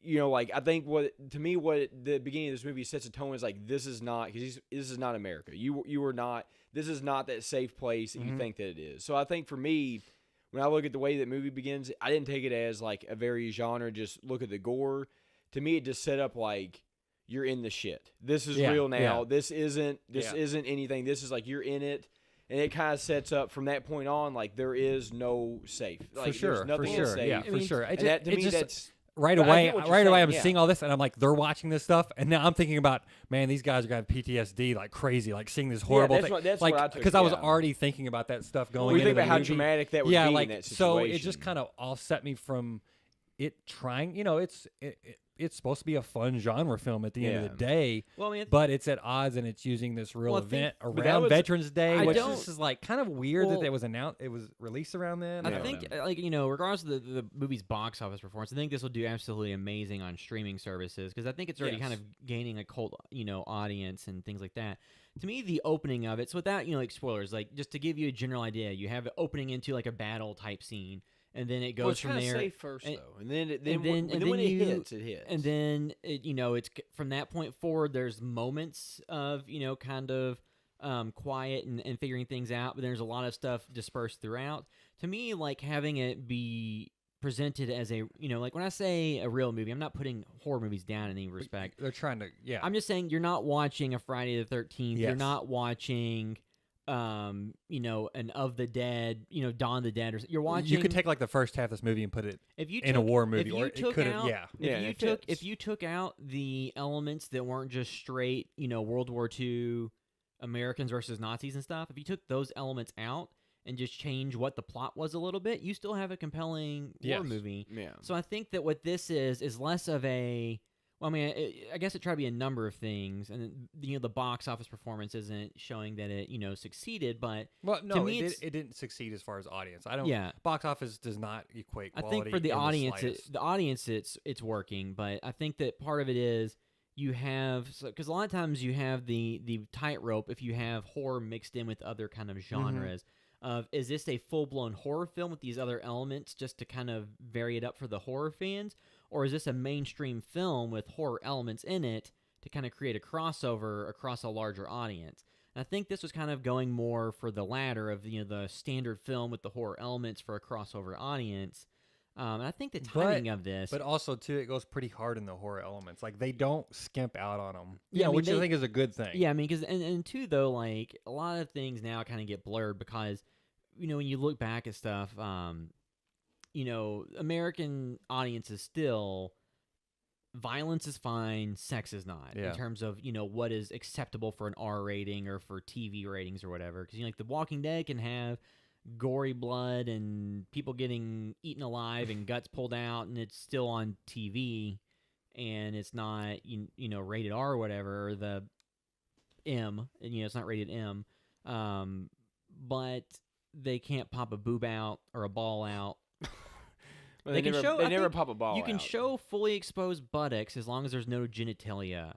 Like I think what the beginning of this movie sets a tone is like this is not because this is not America. You are not. This is not that safe place that you think that it is. So I think for me, when I look at the way that movie begins, I didn't take it as like a very genre. Just look at the gore. To me, it just set up like you're in the shit. This is real now. yeah. This isn't anything. This is like you're in it. And it kind of sets up from that point on like there is no safe. Like, For sure, there's nothing for is sure, safe. yeah, for sure. And that, to it me, just- that's right But I away, get what you're I'm saying, seeing all this, and I'm like, they're watching this stuff, and now I'm thinking about, man, these guys are gonna have PTSD like crazy, like seeing this horrible that's thing, what- that's like what I took, because I was yeah. already thinking about that stuff going. Well, you into think the about how movie. dramatic that would yeah, be like in that so situation. it just kind of offset me from it trying. It's it's supposed to be a fun genre film at the end of the day. Well, I mean, But it's at odds, and it's using this real Well, I think- event but that around was- Veterans Day, I which don't- this is like kind of weird Well, that it was announced. It was released around then. I don't think, know. like, regardless of the movie's box office performance, I think this will do absolutely amazing on streaming services because I think it's already kind Yes. of gaining a cult, audience and things like that. To me, the opening of it, so without, like, spoilers, like, just to give you a general idea, you have it opening into, like, a battle type scene, and then it Well, goes it's from kinda there. safe first and- though, and then and when then it you- hits, it hits. And then it's from that point forward. There's moments of kind of quiet and figuring things out, but there's a lot of stuff dispersed throughout. To me, like having it be presented as a like when I say a real movie, I'm not putting horror movies down in any respect. They're trying to, I'm just saying you're not watching a Friday the 13th. You're Yes. not watching an Of the Dead, Dawn of the Dead, or you're watching. You could take like the first half of this movie and put it if you in a took- war if movie, you or it took could have, out- yeah. Yeah, if you it took fits. if you took out the elements that weren't just straight, World War II Americans versus Nazis and stuff, if you took those elements out and just change what the plot was a little bit, you still have a compelling war Yes. movie. Yeah. So I think that what this is less of a. Well, I mean, I guess it tried to be a number of things, and the box office performance isn't showing that it succeeded, but Well, no, me, it didn't succeed as far as audience. I don't. Yeah. Box office does not equate I quality. think for the in audience, slightest. it's working. But I think that part of it is you have because a lot of times you have the tightrope if you have horror mixed in with other kind of genres. Of is this a full blown horror film with these other elements just to kind of vary it up for the horror fans, or is this a mainstream film with horror elements in it to kind of create a crossover across a larger audience? And I think this was kind of going more for the latter of the standard film with the horror elements for a crossover audience. And I think the timing of this, But also too, it goes pretty hard in the horror elements. Like they don't skimp out on them. Yeah, I mean, which I they- think is a good thing. yeah, I mean, because and two though, like a lot of things now kind of get blurred because when you look back at stuff, American audiences still. Violence is fine, sex is not. Yeah. In terms of what is acceptable for an R rating or for TV ratings or whatever. Because like The Walking Dead can have gory blood and people getting eaten alive and guts pulled out, and it's still on TV, and it's not rated R or whatever, or the M, and it's not rated M. But they can't pop a boob out or a ball out. Well, They can never, show- They I never think pop a ball. You can out. show fully exposed buttocks as long as there's no genitalia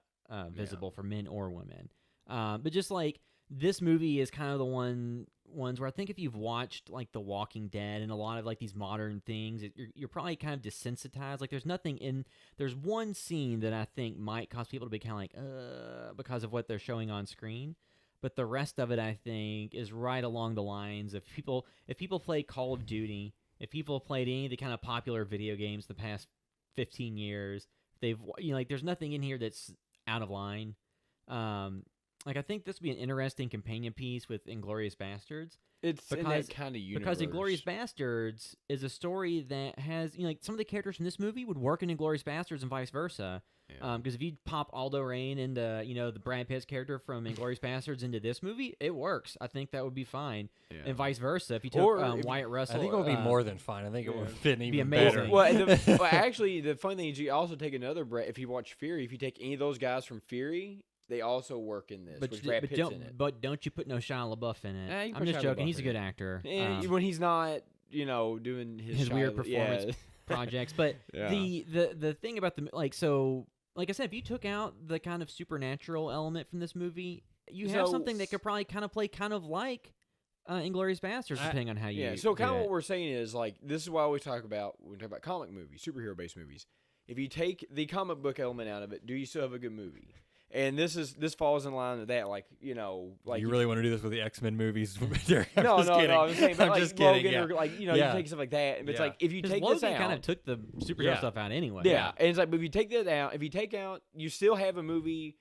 visible for men or women. But just like this movie is kind of the ones where I think if you've watched like The Walking Dead and a lot of like these modern things, you're probably kind of desensitized. Like there's one scene that I think might cause people to be kind of like because of what they're showing on screen. But the rest of it, I think, is right along the lines of if people play Call of Duty, if people have played any of the kind of popular video games the past 15 years, they've like there's nothing in here that's out of line. Like I think this would be an interesting companion piece with Inglourious Bastards. It's in because- that kind of universe. Because Inglourious Bastards is a story that has, like some of the characters from this movie would work in Inglourious Bastards and vice versa. Yeah. Because if you pop Aldo Rain into, the Brad Pitt's character from Inglourious Bastards into this movie, it works. I think that would be fine. Yeah. And vice versa. If you took Or if- Wyatt Russell. I think it would be more than fine. I think it would fit Be even amazing. better. Well, and actually, the funny thing is, you also take another Brad. If you watch Fury, if you take any of those guys from Fury, they also work in this. But, which Brad Pitt's in it. don't you put no Shia LaBeouf in it. Yeah, you can I'm put just Shia joking. LaBeouf He's a in good it. actor. And when he's not, doing his weird Shia- performance yeah. projects. But Yeah. the thing about like I said, if you took out the kind of supernatural element from this movie, you have So- something that could probably kind of play kind of like Inglourious Bastards, depending on how you. Yeah, so kind do of it. what we're saying is like this is why we talk about when we talk about comic movies, superhero based movies. If you take the comic book element out of it, do you still have a good movie? And this falls in line with that, like like you really want to do this with the X-Men movies? Derek? I'm no, just no, kidding. no. I'm saying, but I'm like just kidding. Logan Yeah. or like you Yeah. take stuff like that. But it's Yeah. like if you 'Cause take Logan this out, kind of took the superhero Yeah. stuff out anyway. yeah, and it's like, but if you take that out, you still have a movie.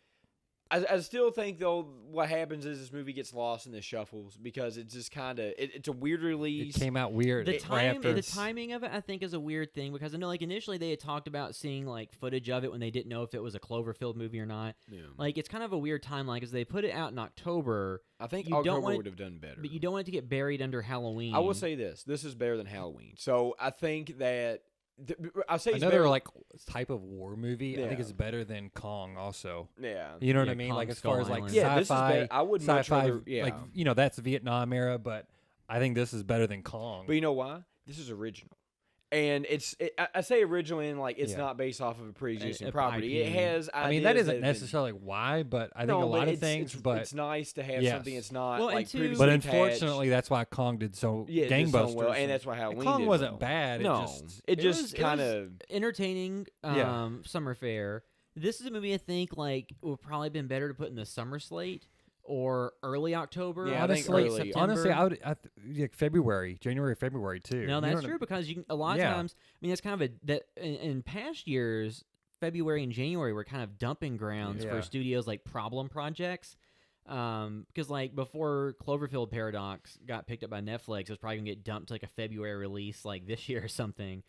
I still think though what happens is this movie gets lost in the shuffles because it's just kind of it's a weird It release. came out weird. The right after the timing of it, I think, is a weird thing because I know, like, initially they had talked about seeing like footage of it when they didn't know if it was a Cloverfield movie or not. Yeah. Like, it's kind of a weird timeline because they put it out in October, I think you don't October want it- would have done better. but you don't want it to get buried under Halloween. I will say this: this is better than Halloween. So I think that I'll say it's Another better. like type of war movie. I think Yeah. it's better than Kong. Also, Yeah. you know what Yeah, I mean? Kong Like as Skull far as like Island. Yeah, this is sci-fi, better. I would much sci-fi, rather- yeah. like that's Vietnam era. But I think this is better than Kong. But you know why? This is original. And I say original in like it's Yeah. not based off of a pre-existing A property. It IP. has. I mean, that ideas isn't have been- necessarily why, but I think No, a but lot of it's- things. It's, but it's nice to have Yes. something that's not Well, and like two- previously but attached. unfortunately, that's why Kong did so Yeah, it did so gangbusters. well, and that's why And Halloween Kong did wasn't well. bad. No, it it just was kind of. entertaining. Yeah. Summer fare. This is a movie I think like would probably been better to put in the summer slate or early October. Yeah, I think late early. September. honestly, I would February, January, February too. No, You know that's what I- true because you can, a lot of Yeah. times. I mean, that's kind of that in past years. February and January were kind of dumping grounds Yeah. for studios like problem projects. Because like before Cloverfield Paradox got picked up by Netflix, it was probably gonna get dumped to like a February release like this year or something.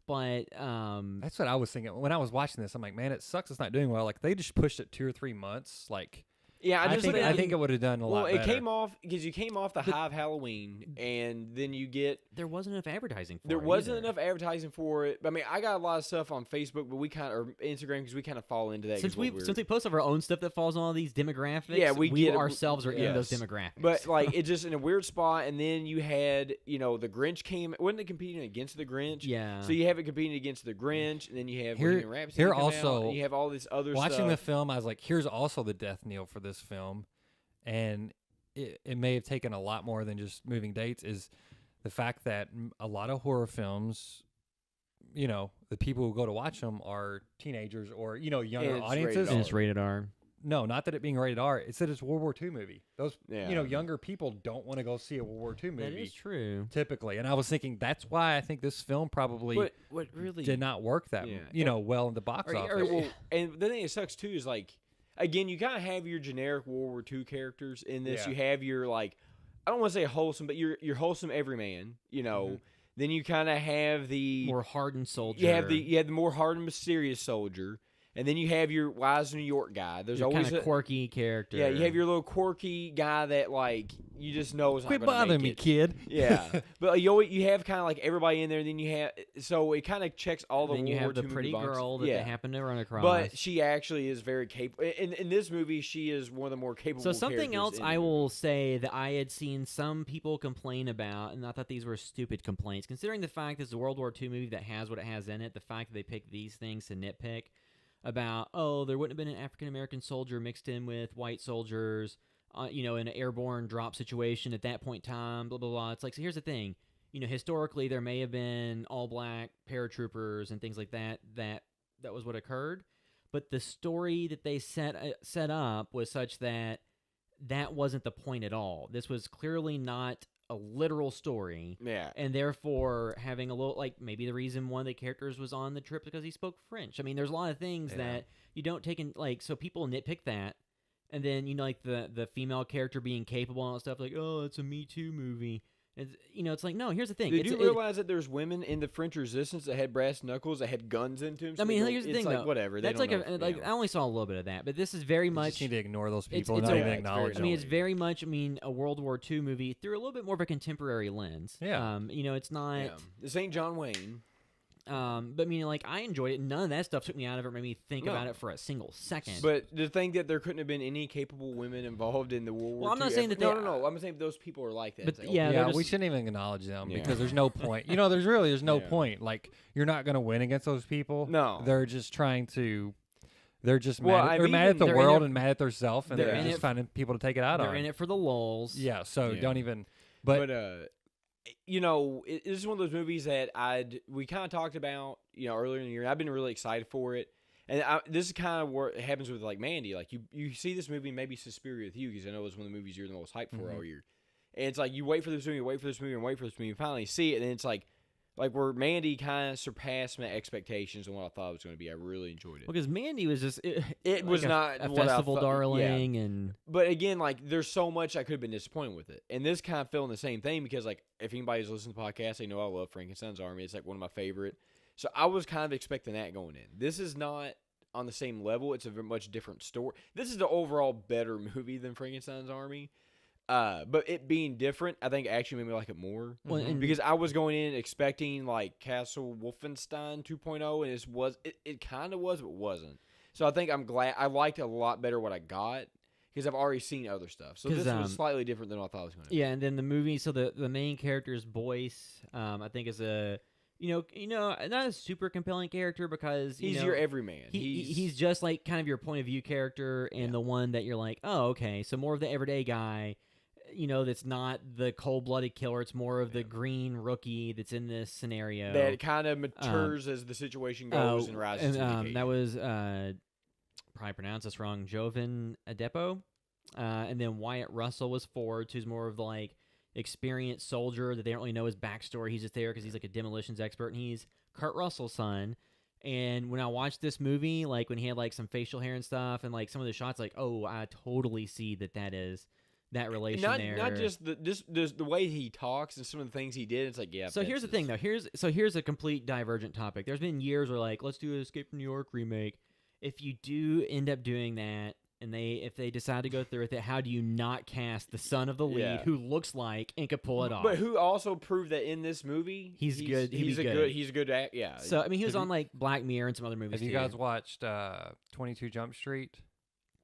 But That's what I was thinking when I was watching this. I'm like, man, it sucks. It's not doing well. Like they just pushed it 2 or 3 months. Like Yeah, I think it would have done a Well, lot it better. came off because you came off the high of Halloween, and then you get there wasn't enough advertising for there it. wasn't either. enough advertising for it. I mean, I got a lot of stuff on Facebook, but we kind of or Instagram because we kind of fall into that. 'cause Since what we we're- since we post our own stuff that falls on all these demographics. Yeah, we get it. ourselves are in those Yes. demographics. But like it just in a weird spot, and then you had the Grinch came. Wasn't it competing against the Grinch? Yeah. So you have it competing against the Grinch, and then you have Here- Bohemian Rhapsody here come out, also- and you have all this other Watching the stuff. film, I was like, here's also the death knell for this film, and it may have taken a lot more than just moving dates. Is the fact that a lot of horror films, the people who go to watch them are teenagers or younger And it's audiences. rated and it's rated R. No, not that it being rated R. It's that it's a World War II movie. Those Yeah. younger people don't want to go see a World War II movie. That is true. Typically, and I was thinking that's why I think this film probably But what really did not work that Yeah. well in the box office. and the thing that sucks too is like again you kind of have your generic World War II characters in this. Yeah. You have your like I don't want to say wholesome, but your wholesome everyman. Mm-hmm. Then you kind of have the More hardened soldier. you have the more hard and mysterious soldier, and then you have your wise New York guy. There's Your always kind of quirky character. yeah. You have your little quirky guy that like you just know is Quit not gonna bothering make me, it. kid. Yeah, but you have kind of like everybody in there. Then you have so it kind of checks all the Then you World have the War II pretty movie boxes. girl that yeah. they happen to run across. But she actually is very capable. In this movie, she is one of the more capable. So something characters else in I the will movie. say that I had seen some people complain about, and I thought these were stupid complaints, considering the fact this is a World War II movie that has what it has in it, the fact that they picked these things to nitpick about, there wouldn't have been an African-American soldier mixed in with white soldiers, in an airborne drop situation at that point in time, blah, blah, blah. It's like, so here's the thing. Historically, there may have been all-black paratroopers and things like that was what occurred. But the story that they set up was such that wasn't the point at all. This was clearly not a literal story. Yeah. And therefore, having a little, like, maybe the reason one of the characters was on the trip because he spoke French. I mean, there's a lot of things that you don't take in, like, so people nitpick that. And then, like, the female character being capable and all that stuff, like, oh, it's a Me Too movie. It's, it's like, no, here's the thing. Did you realize that there's women in the French Resistance that had brass knuckles that had guns into them? I mean, here's the thing, like, though. whatever. That's they like don't know, I only saw a little bit of that, but this is very You much. just need to ignore those It's- people and it's not a- even it's acknowledge very them. I mean, it's very much, a World War II movie through a little bit more of a contemporary lens. Yeah. It's not. Yeah. This ain't John Wayne. But like I enjoyed it. None of that stuff took me out of it, or made me think No. about it for a single second. But to think that there couldn't have been any capable women involved in the World War Well, I'm II not saying effort- that No, they- no. I'm saying those people are like that. But It's like, yeah, okay. they're we just- shouldn't even acknowledge them Yeah. because there's no point. There's no Yeah. point. Like you're not going to win against those people. No. they're just trying to. They're just Well, mad. I've They're mad at even- the they're in world it- and mad at themselves, and they're they're in just it- finding people to take it out they're on. in it for the lulz. Yeah, so Yeah. don't even. But this is one of those movies that we kind of talked about, earlier in the year. And I've been really excited for it, and this is kind of what happens with like Mandy. Like you see this movie, maybe Suspiria with you because I know it's one of the movies you're the most hyped for all year. And it's like you wait for this movie, wait for this movie, and wait for this movie, and finally see it, and then it's like where Mandy kind of surpassed my expectations and what I thought it was going to be. I really enjoyed it. Because Mandy was just It was not a what I festival thought- darling, and But again, like there's so much I could have been disappointed with it, and this kind of fell in the same thing because like if anybody's listening to the podcast, they know I love Frankenstein's Army. It's like one of my favorite. So I was kind of expecting that going in. This is not on the same level. It's a much different story. This is the overall better movie than Frankenstein's Army. But it being different, I think actually made me like it more. Well, and- Because I was going in expecting like Castle Wolfenstein 2.0, and it kind of was, but wasn't. So I think I'm glad I liked a lot better what I got because I've already seen other stuff. So 'Cause, this was slightly different than what I thought it was going to be. Yeah, and then the movie. So the main character's Boyce, I think, is a not a super compelling character because He's your everyman. He's just like kind of your point of view character and the one that you're like, oh, okay, so more of the everyday guy, that's not the cold-blooded killer. It's more of the green rookie that's in this scenario. that kind of matures as the situation goes and rises to the occasion. That was probably pronounced this wrong, Jovan Adepo. And then Wyatt Russell was Ford, who's more of the like experienced soldier that they don't really know his backstory. He's just there because he's like a demolitions expert, and he's Kurt Russell's son. And when I watched this movie, like when he had like some facial hair and stuff, and like some of the shots, like, oh, I totally see that is that relation there. Not just the way he talks and some of the things he did. It's like, yeah. So here's the thing, though. Here's a complete divergent topic. There's been years where like, let's do an Escape from New York remake. If you do end up doing that, and if they decide to go through with it, how do you not cast the son of the lead who looks like and could pull it off? But who also proved that in this movie he's good. He's a good act. Yeah. So I mean, he was on like Black Mirror and some other movies. Have you guys watched 22 Jump Street?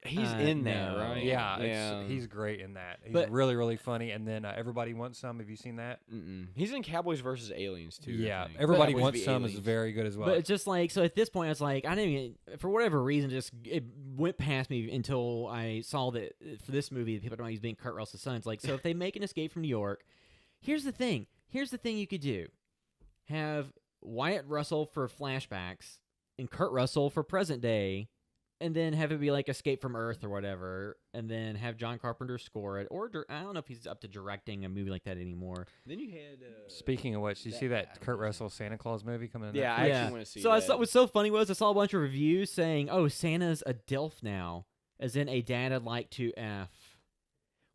He's in there, no. right? Yeah, he's great in that. He's But- really, really funny. And then Everybody Wants Some. Have you seen that? He's in Cowboys versus Aliens too. I Yeah, think. Everybody Cowboys Wants v. Some is Aliens. very good as well. But it's just like, so at this point, it's like I didn't even, for whatever reason, just it went past me until I saw that for this movie, people don't know he's being Kurt Russell's son. It's like, so if they make an Escape from New York, here's the thing you could do: have Wyatt Russell for flashbacks and Kurt Russell for present day. And then have it be like Escape from Earth or whatever, and then have John Carpenter score it. Or I don't know if he's up to directing a movie like that anymore. Then you had. Speaking of which, you see that Kurt Russell Santa Claus movie coming in? Yeah, Netflix? I actually want to see. So that. I saw what's so funny was I saw a bunch of reviews saying, "Oh, Santa's a DILF now," as in a dad I'd like to f.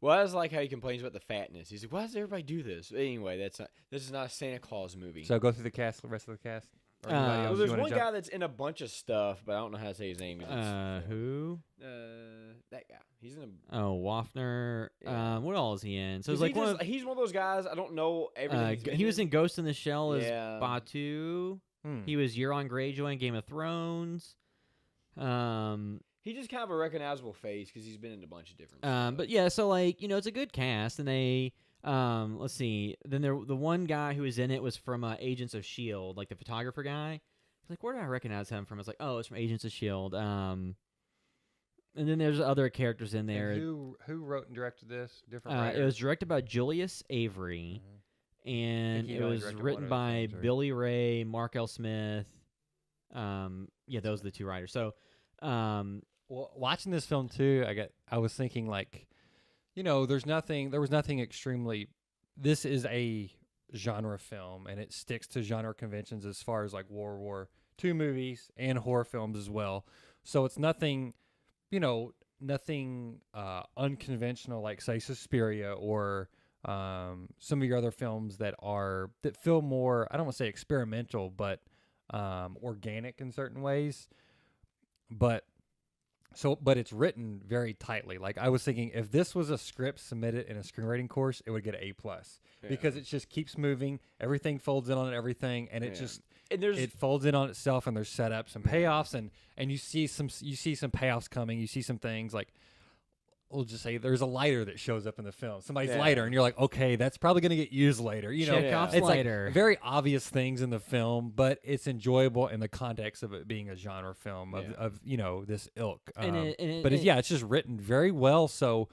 Well, I just like how he complains about the fatness. He's like, "Why does everybody do this?" Anyway, this is not a Santa Claus movie. So go through the rest of the cast. Or anybody Well, else well, you there's wanna one jump- guy that's in a bunch of stuff, but I don't know how to say his name. Who? That guy. He's in a. Oh, Waffner. Yeah. What all is he in? So it's Is like he, one just, of, he's one of those guys. I don't know everything. he's been he was in Ghost in the Shell as Yeah. Batu. Hmm. He was Euron Greyjoy in Game of Thrones. He's just kind of a recognizable face because he's been in a bunch of different. stuff. But yeah, so like it's a good cast, and they let's see. Then the one guy who was in it was from Agents of Shield, like the photographer guy. It's like, where did I recognize him from? It's like, oh, it's from Agents of Shield. And then there's other characters in And there. who wrote and directed this? Different writer? It was directed by Julius Avery, and he it only was directed written one by of the films, right? Billy Ray, Mark L. Smith. Yeah, those are the two writers. So, Well, watching this film too, I was thinking like, there was nothing extremely. This is a genre film, and it sticks to genre conventions as far as like World War II movies and horror films as well. So it's nothing, unconventional like say Suspiria or some of your other films that feel more. I don't want to say experimental, but organic in certain ways. But it's written very tightly. Like I was thinking, if this was a script submitted in a screenwriting course, it would get an A+, because it just keeps moving. Everything folds in on everything, and it folds in on itself. And there's setups and payoffs, and you see some payoffs coming. You see some things like, we'll just say there's a lighter that shows up in the film. Somebody's lighter, and you're like, okay, that's probably going to get used later. Chekhov's It's lighter. like very obvious things in the film, but it's enjoyable in the context of it being a genre film of this ilk. It's just written very well. So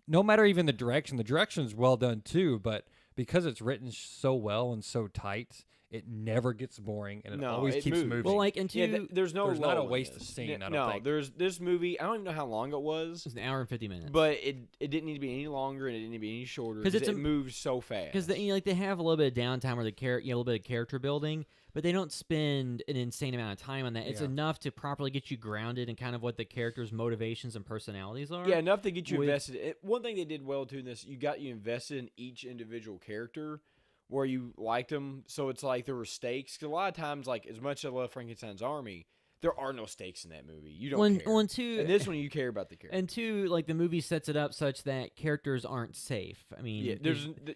no matter even the direction's well done too, but because it's written so well and so tight, it never gets boring, and it always keeps moves. moving. well, like there's no There's not a lull in wasted this. scene, I don't No, think. there's this movie. I don't even know how long it was, it's an hour and 50 minutes. but it didn't need to be any longer, and it didn't need to be any shorter 'Cause because it's it moves so fast. Because they have a little bit of downtime where a little bit of character building, but they don't spend an insane amount of time on that. It's Yeah. enough to properly get you grounded in kind of what the characters' motivations and personalities are. Yeah, enough to get you with- invested. One thing they did well too in this, you got you invested in each individual character where you liked them. So it's like there were stakes. 'Cause a lot of times, like as much as I love Frankenstein's Army, there are no stakes in that movie. You don't One, care. one, two, And this one, you care about the character. and two, like the movie sets it up such that characters aren't safe. I mean,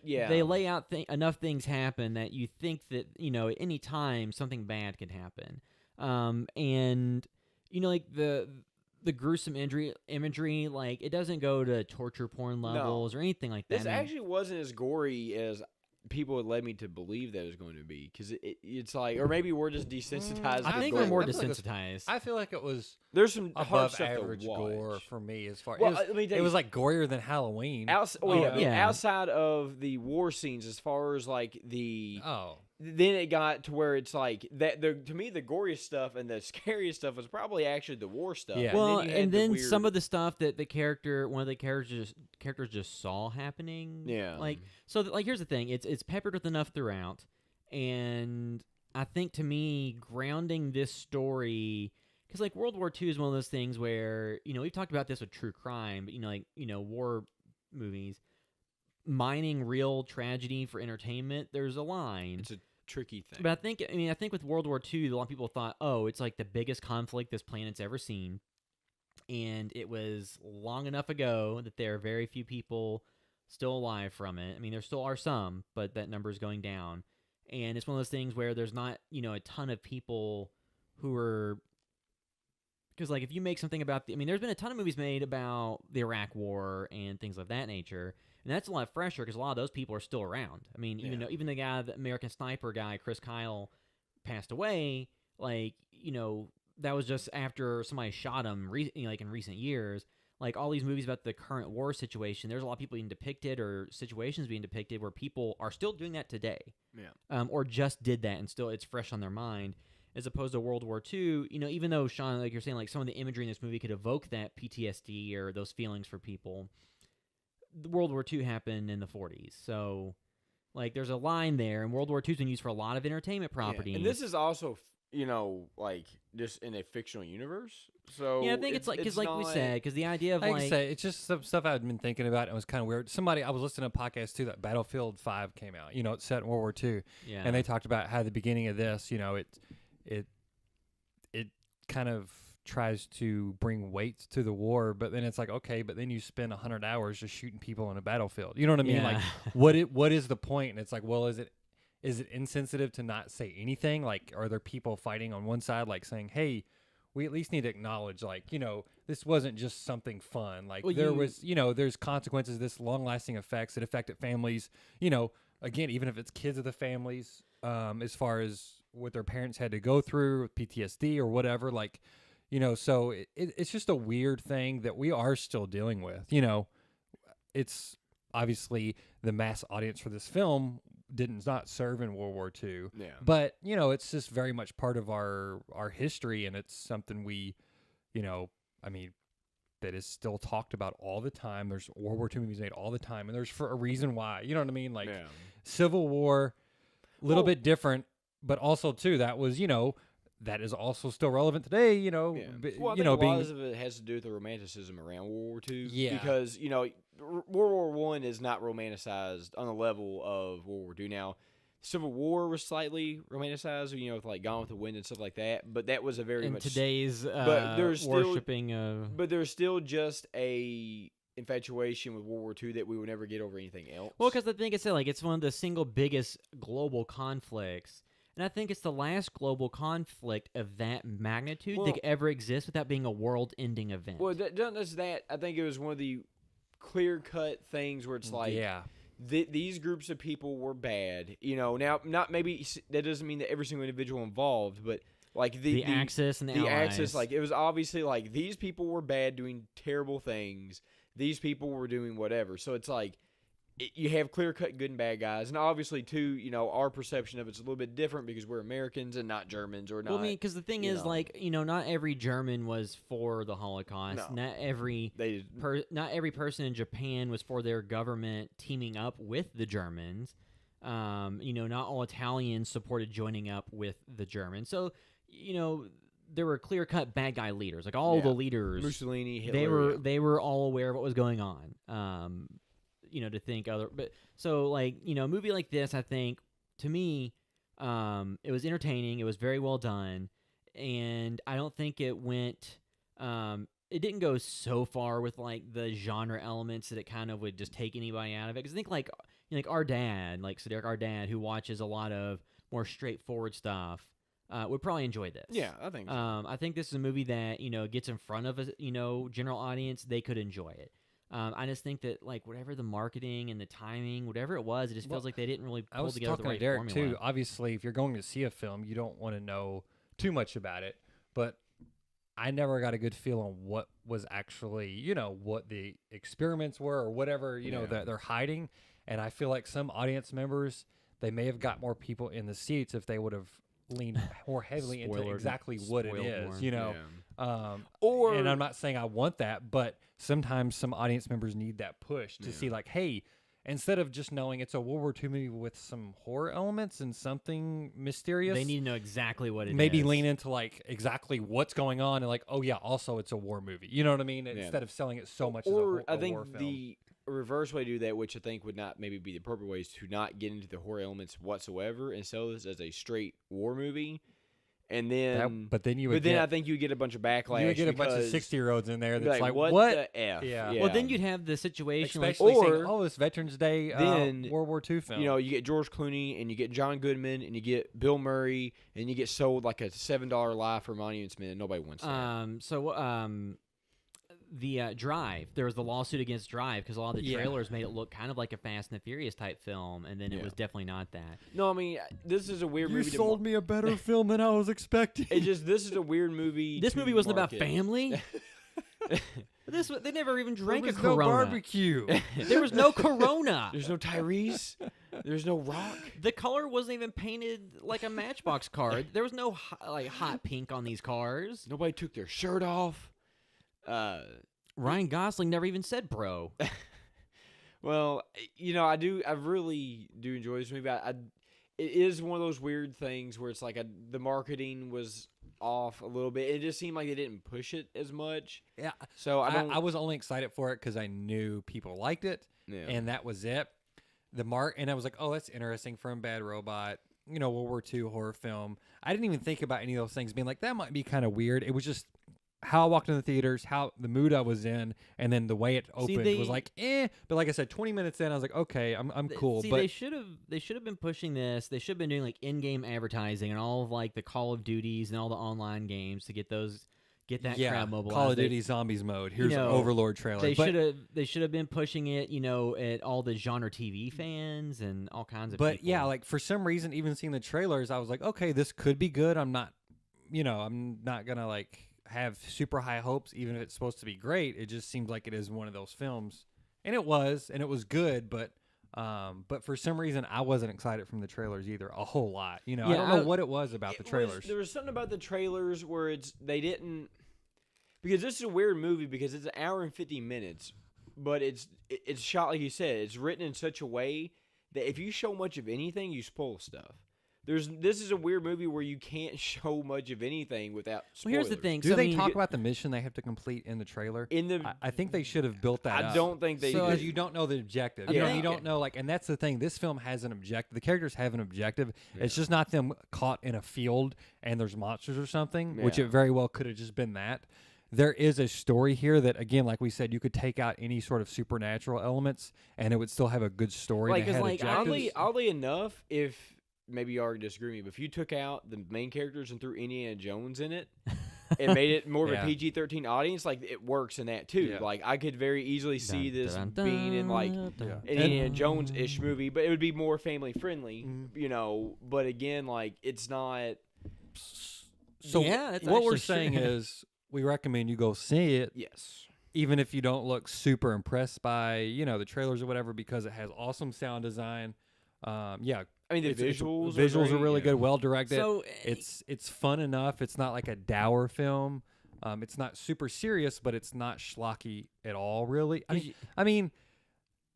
yeah, they lay out enough things happen that you think that at any time something bad could happen. And like the gruesome imagery, like it doesn't go to torture porn levels or anything like that. This actually wasn't as gory as people had led me to believe that it was going to be, because it's like, or maybe we're just desensitized. I to think gore. we're more I feel like it's- desensitized. I feel like it was There's some hard above stuff average to watch. gore for me as far. Well, it was, let me tell it you- was like gorier than Halloween. yeah. Outside of the war scenes, as far as like the Oh, then it got to where it's like that. To me, the goriest stuff and the scariest stuff was probably actually the war stuff. Yeah. Well, you had and the then weird- some of the stuff that one of the characters just saw happening. Yeah. Like so, like here's the thing: it's peppered with enough throughout, and I think to me, grounding this story, because like World War II is one of those things where we've talked about this with true crime, but war movies, mining real tragedy for entertainment. There's a line. it's a tricky thing. But I think with World War II, a lot of people thought, oh, it's like the biggest conflict this planet's ever seen. And it was long enough ago that there are very few people still alive from it. I mean, there still are some, but that number is going down. And it's one of those things where there's not, a ton of people who are... Because, like, if you make something about there's been a ton of movies made about the Iraq War and things of that nature. And that's a lot fresher because a lot of those people are still around. I mean, even the guy, the American Sniper guy, Chris Kyle, passed away. Like, that was just after somebody shot him. Like in recent years, like all these movies about the current war situation, there's a lot of people being depicted or situations being depicted where people are still doing that today. Yeah. Or just did that and still it's fresh on their mind. As opposed to World War II, even though Sean, like you're saying, like some of the imagery in this movie could evoke that PTSD or those feelings for people. The World War II happened in the 40s, so like there's a line there, and World War II's been used for a lot of entertainment properties. Yeah. And this is also, like just in a fictional universe. So I think it's like because, like we said, because the idea of like like I say, it's just some stuff I'd been thinking about. And it was kind of weird. I was listening to a podcast too that Battlefield 5 came out. It's set in World War II, yeah, and they talked about how the beginning of this, it kind of tries to bring weight to the war, but then it's like, okay, but then you spend 100 hours just shooting people on a battlefield. You know what I mean? Yeah. Like, what is the point? And it's like, well, is it insensitive to not say anything? Like, are there people fighting on one side, like saying, hey, we at least need to acknowledge, like, this wasn't just something fun. Like, Well, there's consequences, this long-lasting effects that affected families. Again, even if it's kids of the families, as far as what their parents had to go through with PTSD or whatever, like, so it's just a weird thing that we are still dealing with. It's obviously the mass audience for this film did not serve in World War II. Yeah. But, it's just very much part of our history, and it's something we, that is still talked about all the time. There's World War II movies made all the time, and there's for a reason why. You know what I mean? Like, Yeah. Civil War, a little bit different, but also, too, that was, that is also still relevant today, Yeah. Well, I think a lot of it has to do with the romanticism around World War II. Yeah. Because, World War I is not romanticized on the level of World War II. Now, Civil War was slightly romanticized, with like Gone with the Wind and stuff like that. But that was a very in much today's there's still- worshiping of. But there's still just a infatuation with World War II that we would never get over anything else. Well, because I think it's like it's one of the single biggest global conflicts. And I think it's the last global conflict of that magnitude that could ever exist without being a world-ending event. Well, not just that. I think it was one of the clear-cut things where it's like, yeah. These groups of people were bad. Now, not maybe that doesn't mean that every single individual involved, but like the Axis and the Allies. Axis, like it was obviously like these people were bad, doing terrible things. These people were doing whatever. So it's like you have clear-cut good and bad guys, and obviously too, our perception of it's a little bit different because we're Americans and not Germans or not. Well, I mean, because the thing is, like, not every German was for the Holocaust. No. Not every not every person in Japan was for their government teaming up with the Germans. Not all Italians supported joining up with the Germans. So, there were clear-cut bad guy leaders. Like all the leaders, Mussolini, Hitler. they were all aware of what was going on. To think but so like, a movie like this, I think to me, it was entertaining. It was very well done. and I don't think it went. It didn't go so far with like the genre elements that it kind of would just take anybody out of it. Because I think like our dad, like Derek, our dad, who watches a lot of more straightforward stuff, would probably enjoy this. Yeah, I think so. I think this is a movie that gets in front of a general audience. They could enjoy it. I just think that like whatever the marketing and the timing, whatever it was, it just feels like they didn't really I pull was together talking the right to Derek formula. too. Obviously, if you're going to see a film, you don't want to know too much about it. But I never got a good feel on what was actually, what the experiments were or whatever, that they're hiding. And I feel like some audience members, they may have got more people in the seats if they would have leaned more heavily into exactly what it is, Or and I'm not saying I want that, but sometimes some audience members need that push to see like, hey, instead of just knowing it's a World War II movie with some horror elements and something mysterious, They need to know exactly what it is. maybe lean into like exactly what's going on and like, oh yeah, also it's a war movie. You know what I mean? Instead of selling it so much as a or war I think film. the reverse way to do that, which I think would not maybe be the appropriate way, is to not get into the horror elements whatsoever and sell this as a straight war movie. And then, but then you would I think you would get a bunch of backlash. you would get a bunch of because 60-year-olds in there you'd that's be like, what what? the F? Yeah. Well, then you'd have the situation like, Especially saying, or- oh, this Veterans Day then, World War II film. you get George Clooney and you get John Goodman and you get Bill Murray and you get sold like a $7 Life for Monuments Men. Nobody wants that. The Drive, there was the lawsuit against Drive because a lot of the trailers made it look kind of like a Fast and the Furious type film, and then it was definitely not that. No, I mean, this is a weird you movie. sold me a better film than I was expecting. This is a weird movie. This to movie wasn't about market. family. They never even drank there a was no Corona. barbecue. There was no Corona. There's no Tyrese. There's no Rock. The color wasn't even painted like a Matchbox card. There was no hot pink on these cars. Nobody took their shirt off. Ryan Gosling never even said bro. Well, I really do enjoy this movie. It is one of those weird things where it's like the marketing was off a little bit. It just seemed like they didn't push it as much. Yeah. So I was only excited for it because I knew people liked it, and that was it. And I was like, oh, that's interesting from Bad Robot, World War II horror film. I didn't even think about any of those things being like, that might be kind of weird. It was just how I walked in the theaters, how the mood I was in, and then the way it opened was like, eh. But like I said, 20 minutes in, I was like, okay, I'm cool. See, but they should have been pushing this. They should have been doing like in-game advertising and all of like the Call of Duties and all the online games to get that crowd mobilized. Call of Duty Zombies mode. Here's an Overlord trailer. They should have been pushing it, at all the genre TV fans and all kinds of people. But yeah, like for some reason, even seeing the trailers, I was like, okay, this could be good. I'm not gonna like have super high hopes, even if it's supposed to be great. It just seems like it is one of those films, and it was good, but for some reason I wasn't excited from the trailers either a whole lot. I don't know what it was about the trailers. There was something about the trailers where they didn't, because this is a weird movie because it's an hour and 50 minutes, but it's shot like you said. It's written in such a way that if you show much of anything, you spoil stuff. This is a weird movie where you can't show much of anything without spoilers. Well, here's the thing. Do they talk about the mission they have to complete in the trailer? I think they should have built that up. I don't think they because did. you don't know the objective. Yeah. You don't know, like, and that's the thing. This film has an objective. The characters have an objective. Yeah. It's just not them caught in a field and there's monsters or something, which it very well could have just been that. There is a story here that, again, like we said, you could take out any sort of supernatural elements and it would still have a good story. Like, that had like objectives. oddly enough, if maybe you already disagree with me, but if you took out the main characters and threw Indiana Jones in it and made it more of a PG-13 audience, like it works in that too. Yeah. Like I could very easily see this being in like an Indiana Jones-ish movie, but it would be more family friendly, But again, like it's not. So yeah, that's what we're actually saying true. is we recommend you go see it. Yes. Even if you don't look super impressed by, the trailers or whatever, because it has awesome sound design. I mean, the visuals visuals are really great, good, well directed. So it's fun enough. It's not like a dour film. It's not super serious, but it's not schlocky at all, really. I mean,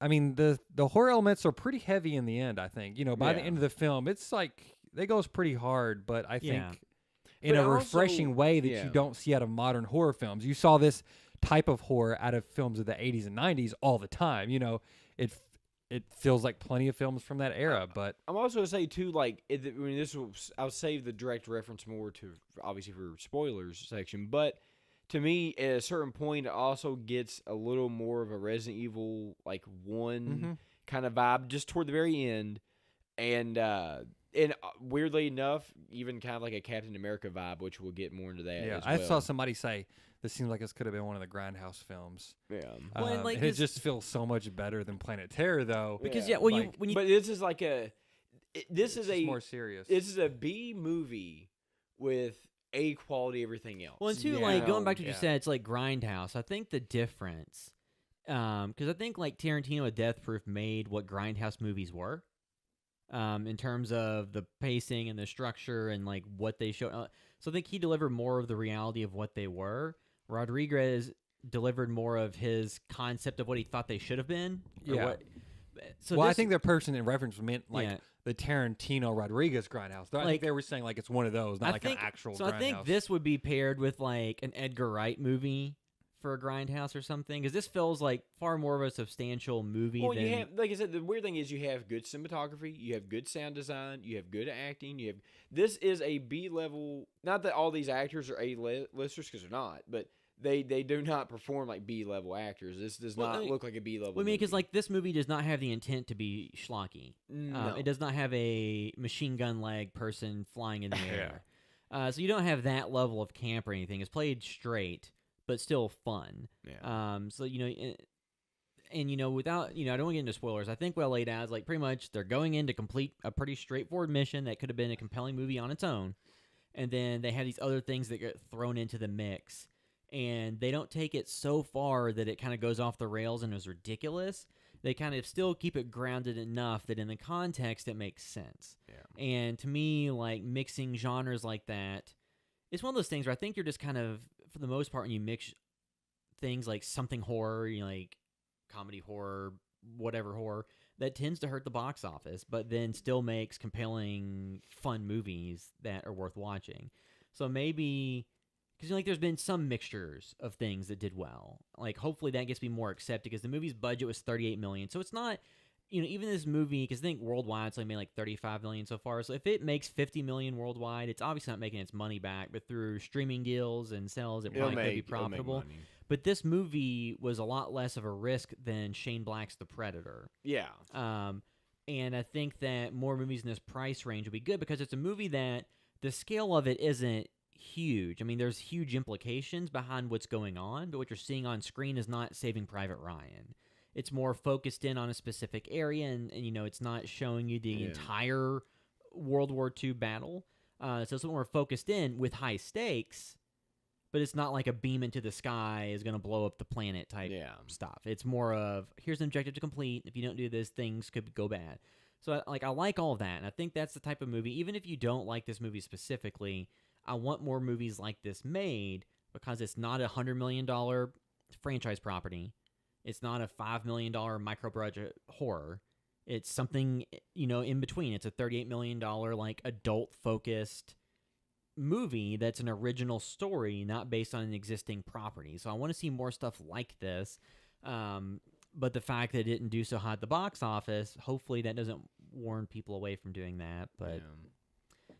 the horror elements are pretty heavy in the end. I think by the end of the film, it's like they goes pretty hard. But I think in a refreshing way that you don't see out of modern horror films. You saw this type of horror out of films of the 80s and 90s all the time. it feels like plenty of films from that era. But I'm also gonna say too, like, I'll save the direct reference more to obviously for spoilers section, but to me, at a certain point, it also gets a little more of a Resident Evil like one kind of vibe just toward the very end, and weirdly enough, even kind of like a Captain America vibe, which we'll get more into that. yeah, as I well. saw somebody say this seems like this could have been one of the Grindhouse films. Yeah. Well, and, like, and it this- just feels so much better than Planet Terror, though. Because Yeah, when like- you But this is like this It's is just a more serious. This is a B movie with A quality everything else. well, and two, Yeah. like going back to what you Yeah. said, it's like Grindhouse. I think the difference, because I think like Tarantino with Death Proof made what Grindhouse movies were, in terms of the pacing and the structure and like what they show. So I think he delivered more of the reality of what they were. Rodriguez delivered more of his concept of what he thought they should have been. Or Yeah. what, so well, I this- think the person in reference meant like Yeah. the Tarantino Rodriguez Grindhouse. I Like- think they were saying like it's one of those, not I like think, an actual. So I think Grindhouse. this would be paired with like an Edgar Wright movie for a Grindhouse or something, because this feels like far more of a substantial movie Well, than you have, like I said, the weird thing is you have good cinematography, you have good sound design, you have good acting. This is a B level. Not that all these actors are A-listers, because they're not, but they do not perform like B level actors. This does Well, not I mean- look like a B level. Well, I mean, because movie. like this movie does not have the intent to be schlocky. No. It does not have a machine gun leg person flying in the Yeah. air. So you don't have that level of camp or anything. It's played straight, but still fun. Yeah. So and without I don't want to get into spoilers. I think what I laid out is like pretty much they're going in to complete a pretty straightforward mission that could have been a compelling movie on its own, and then they have these other things that get thrown into the mix. And they don't take it so far that it kind of goes off the rails and is ridiculous. They kind of still keep it grounded enough that in the context it makes sense. Yeah. And to me, like mixing genres like that, it's one of those things where I think you're just kind of, for the most part, when you mix things like something horror, like comedy horror, whatever horror, that tends to hurt the box office, but then still makes compelling, fun movies that are worth watching. So maybe... Because like there's been some mixtures of things that did well. Like hopefully that gets to be more accepted because the movie's budget was $38 million. So it's not, even this movie, because I think worldwide it's only made like $35 million so far. So if it makes $50 million worldwide, it's obviously not making its money back. But through streaming deals and sales, it probably could be profitable. It'll make money. But this movie was a lot less of a risk than Shane Black's The Predator. Yeah. And I think that more movies in this price range would be good because it's a movie that the scale of it isn't huge. I mean, there's huge implications behind what's going on, but what you're seeing on screen is not Saving Private Ryan. It's more focused in on a specific area, and it's not showing you the entire World War II battle. So it's more focused in with high stakes, but it's not like a beam into the sky is going to blow up the planet type stuff. It's more of, here's an objective to complete. If you don't do this, things could go bad. So I like all of that, and I think that's the type of movie, even if you don't like this movie specifically, I want more movies like this made because it's not a $100 million franchise property. It's not a $5 million micro-budget horror. It's something, in between. It's a $38 million, like, adult-focused movie that's an original story, not based on an existing property. So I want to see more stuff like this. But the fact that it didn't do so hot at the box office, hopefully that doesn't warn people away from doing that. But...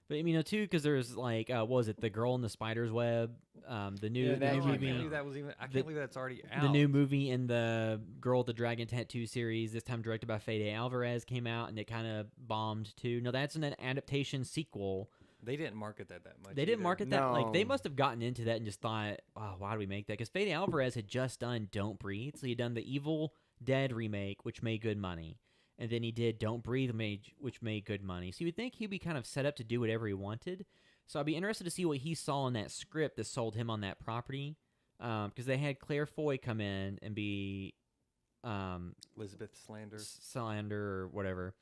But too, because there's like, what was it? The Girl in the Spider's Web, the new, that the new came movie. out. I can't believe that's already out. The new movie in the Girl with the Dragon Tattoo series, this time directed by Fede Alvarez, came out and it kind of bombed too. No, that's an adaptation sequel. They didn't market that much. They didn't either. market that. Like, they No. must have gotten into that and just thought, oh, why do we make that? Because Fede Alvarez had just done Don't Breathe. So he'd done the Evil Dead remake, which made good money. And then he did Don't Breathe, which made good money. So you would think he'd be kind of set up to do whatever he wanted. So I'd be interested to see what he saw in that script that sold him on that property. Because they had Claire Foy come in and be Elizabeth Slander. Slander or whatever.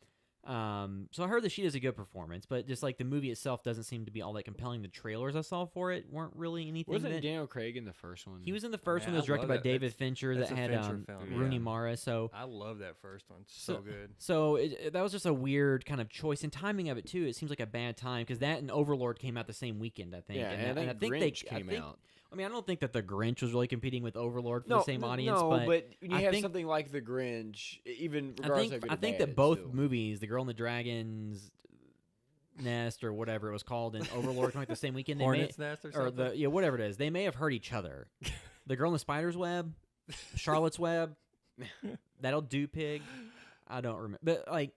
So I heard that she does a good performance, but just like the movie itself doesn't seem to be all that compelling. The trailers I saw for it weren't really anything. Wasn't that, Daniel Craig in the first one? he was in the first Man, one that was I directed love by that. David Fincher that's that a had Fincher film, Rooney yeah. Mara. So I love that first one. It's so good. So that was just a weird kind of choice and timing of it too. It seems like a bad time because that and Overlord came out the same weekend, I think. Yeah, and I think they Grinch came out. I mean, I don't think that the Grinch was really competing with Overlord for the same audience, no, but when you I have think- something like the Grinch, even I regardless think of good I or think bad, that both still- movies, The Girl in the Dragon's Nest or whatever it was called, and Overlord, like the same weekend, they Hornet's Nest or or something. the whatever it is, they may have hurt each other. The Girl in the Spider's Web, Charlotte's Web, That'll Do Pig. I don't remember, but like,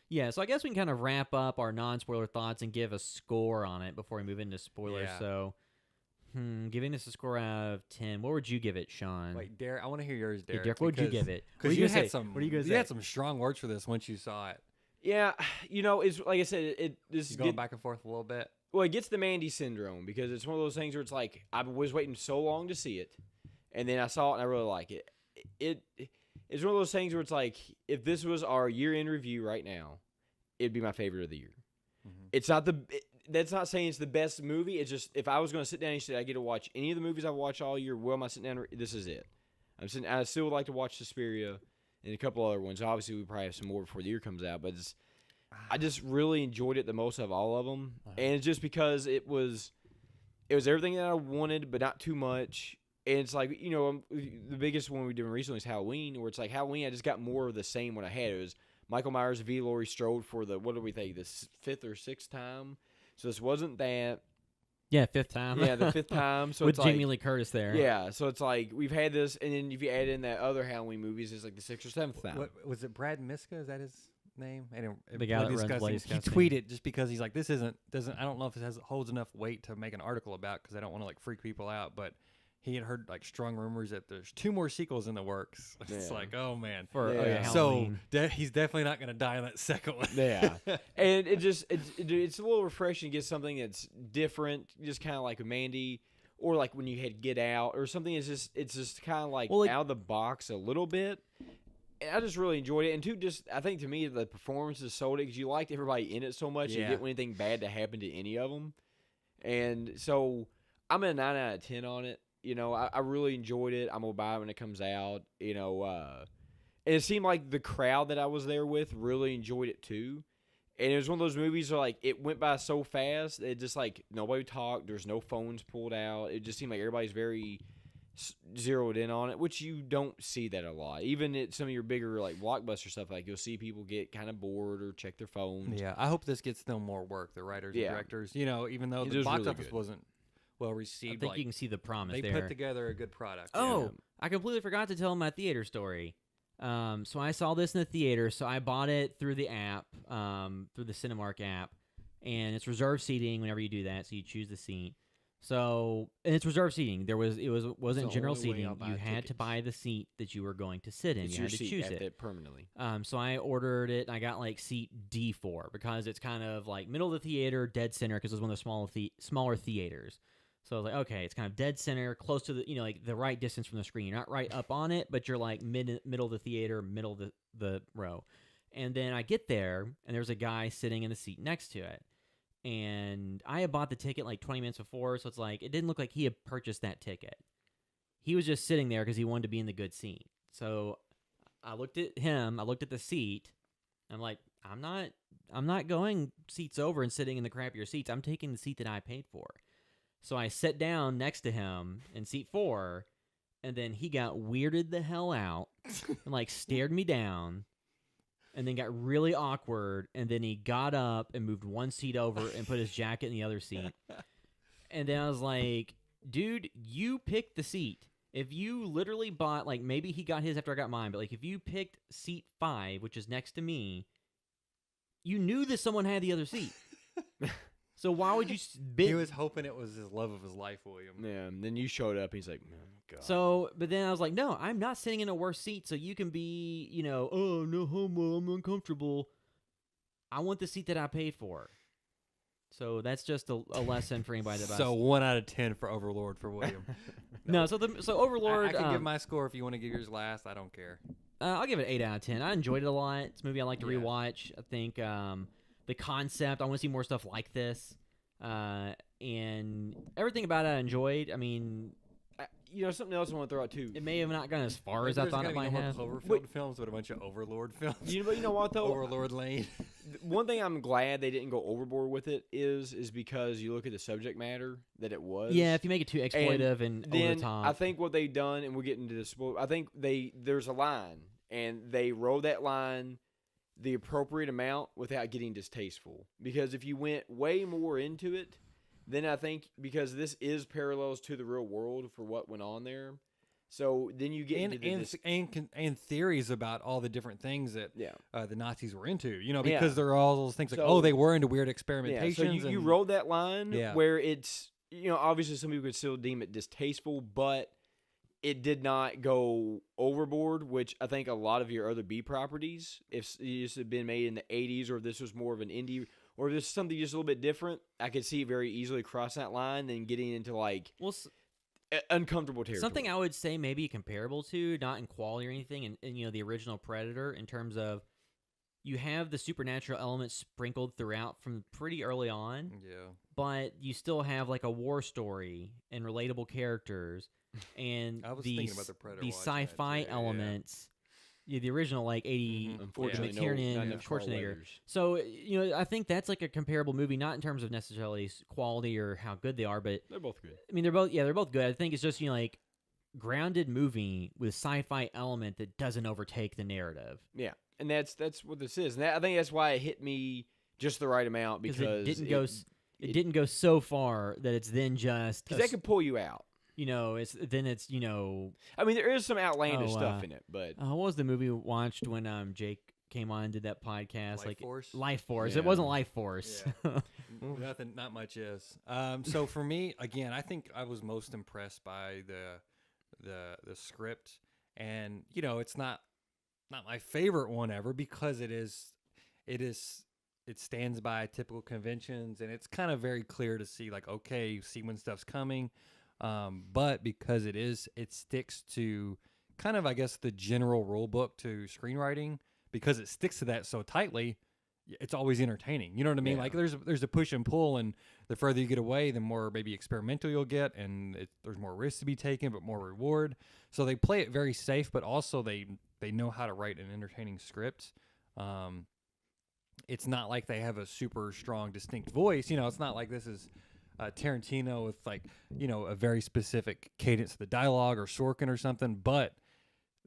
yeah. So I guess we can kind of wrap up our non-spoiler thoughts and give a score on it before we move into spoilers. Yeah. So, giving this a score out of 10, what would you give it, Sean? Wait, Derek, I want to hear yours, Yeah, Derek. Derek, what would you give it? What are Because you you gonna had say? some. What are you gonna You say? had some strong words for this once you saw it. Yeah, it's like I said, this You going back and forth a little bit. well, it gets the Mandy syndrome because it's one of those things where it's like I was waiting so long to see it, and then I saw it and I really like it. It's one of those things where it's like if this was our year-end review right now, it'd be my favorite of the year. Mhm. It's not that's not saying it's the best movie. It's just if I was going to sit down and say I get to watch any of the movies I've watched all year, well, am I sitting down? This is it. I still would like to watch Suspiria and a couple other ones. Obviously, we probably have some more before the year comes out, but I just really enjoyed it the most of all of them, and it's just because it was everything that I wanted, but not too much. And it's like the biggest one we did recently is Halloween, where it's like Halloween. I just got more of the same when I had it. It was Michael Myers v. Laurie Strode for the what do we think the 5th or 6th time. So this wasn't that. Yeah, 5th time. Yeah, the 5th time. So with it's Jamie like, Lee Curtis there. Yeah, so it's like we've had this, and then if you add in that other Halloween movies, it's like the 6th or 7th time. What was it? Brad Miska? Is that his name? The guy that runs Blaze He Casting. tweeted just because he's like, this doesn't. I don't know if it holds enough weight to make an article about because I don't want to like freak people out, but. He had heard like strong rumors that there's 2 more sequels in the works. It's Yeah. like, oh man. For Yeah. So Halloween. he's definitely not going to die in that second one. Yeah, and it's a little refreshing to get something that's different, just kind of like Mandy, or like when you had Get Out, or something. It's just kind of like, Well, like- out of the box a little bit. And I just really enjoyed it, and two, I think to me the performances sold it because you liked everybody in it so much. You Yeah. didn't want anything bad to happen to any of them, and so I'm at a 9 out of 10 on it. I really enjoyed it. I'm gonna buy it when it comes out. And it seemed like the crowd that I was there with really enjoyed it too. And it was one of those movies where like it went by so fast. It just like nobody talked. There's no phones pulled out. It just seemed like everybody's very zeroed in on it, which you don't see that a lot. Even at some of your bigger like blockbuster stuff, like you'll see people get kind of bored or check their phones. Yeah, I hope this gets them more work. The writers and Yeah. directors. Even though It the was box really office good. wasn't well I received, think like, you can see the promise they there. put together a good product. Oh, I completely forgot to tell my theater story. So I saw this in the theater. So I bought it through the app, through the Cinemark app, and it's reserved seating whenever you do that. So you choose the seat. So and it's reserved seating. Wasn't the general only way seating. I'll buy You had to tickets. buy the seat that you were going to sit in. It's you your had to seat choose at it. that permanently. So I ordered it, and I got like seat D4 because it's kind of like middle of the theater, dead center, because it was one of the smaller theaters. So I was like, okay, it's kind of dead center, close to the, like the right distance from the screen. You're not right up on it, but you're like middle of the theater, middle of the row. And then I get there, and there's a guy sitting in the seat next to it. And I had bought the ticket like 20 minutes before, so it's like it didn't look like he had purchased that ticket. He was just sitting there because he wanted to be in the good seat. So I looked at him, I looked at the seat. I'm like, I'm not going seats over and sitting in the crappier seats. I'm taking the seat that I paid for. So I sat down next to him in seat 4, and then he got weirded the hell out and like stared me down, and then got really awkward, and then he got up and moved one seat over and put his jacket in the other seat. And then I was like, dude, you picked the seat. If you literally bought, like, maybe he got his after I got mine, but like if you picked seat 5, which is next to me, you knew that someone had the other seat. So why would you He was hoping it was his love of his life, William. Yeah, and then you showed up. He's like, oh, God. So, but then I was like, no, I'm not sitting in a worse seat, so you can be, oh, no homo, I'm uncomfortable. I want the seat that I paid for. So that's just a lesson for anybody that buys. So 1 out of 10 for Overlord for William. no, so Overlord. I can give my score if you want to give yours last. I don't care. I'll give it 8 out of 10. I enjoyed it a lot. It's a movie I like to Yeah. rewatch. I think the concept, I want to see more stuff like this. And everything about it I enjoyed. I mean, something else I want to throw out too. it may have not gone as far as I There's thought gonna it be might no have. more Cloverfield films, but a bunch of Overlord films. You know what though? Overlord Lane. one thing I'm glad they didn't go overboard with it is because you look at the subject matter that it was. Yeah, if you make it too exploitive and over then the top. I think what they've done, and we'll get into this. I think there's a line, and they rode that line the appropriate amount without getting distasteful. Because if you went way more into it, then I think because this is parallels to the real world for what went on there. So then you get into and theories about all the different things that Yeah. The Nazis were into, Yeah. because there are all those things like, So- they were into weird Yeah, experimentations. so you and- rode that line Yeah. where it's, obviously some people could still deem it distasteful, but it did not go overboard, which I think a lot of your other B properties, if this had been made in the 80s or if this was more of an indie or if this is something just a little bit different, I could see very easily cross that line and getting into like well, uncomfortable territory. something I would say maybe comparable to, not in quality or anything, and the original Predator, in terms of you have the supernatural elements sprinkled throughout from pretty early on, Yeah. but you still have like a war story and relatable characters and I was the thinking about the Predator the watching that sci-fi too, yeah. elemts. Yeah, the original like 80 Mhm. Unfortunately, McTiernan, not enough Carl Schwarzenegger. Weathers. So I think that's like a comparable movie, not in terms of necessarily quality or how good they are, but They're both good. I mean they're both good. I think it's just like grounded movie with sci-fi element that doesn't overtake the narrative. Yeah, and that's what this is. And I think that's why it hit me just the right amount because it didn't go so far that it's then just because that could pull you out. it's I mean, there is some outlandish Oh, stuff in it, but what was the movie we watched when Jake came on and did that podcast? Life Force? Life Force. Yeah. It wasn't Life Force. Not much is. So for me, again, I think I was most impressed by the script, and it's not my favorite one ever because it stands by typical conventions, and it's kind of very clear to see like, okay, you see when stuff's coming, but because it sticks to kind of, I guess, the general rule book to screenwriting, because it sticks to that so tightly. It's always entertaining. You know what I mean? Yeah. Like there's a push and pull, and the further you get away, the more maybe experimental you'll get, and there's more risk to be taken, but more reward. So they play it very safe, but also they know how to write an entertaining script. It's not like they have a super strong, distinct voice. It's not like this is Tarantino with like a very specific cadence of the dialogue or Sorkin or something, but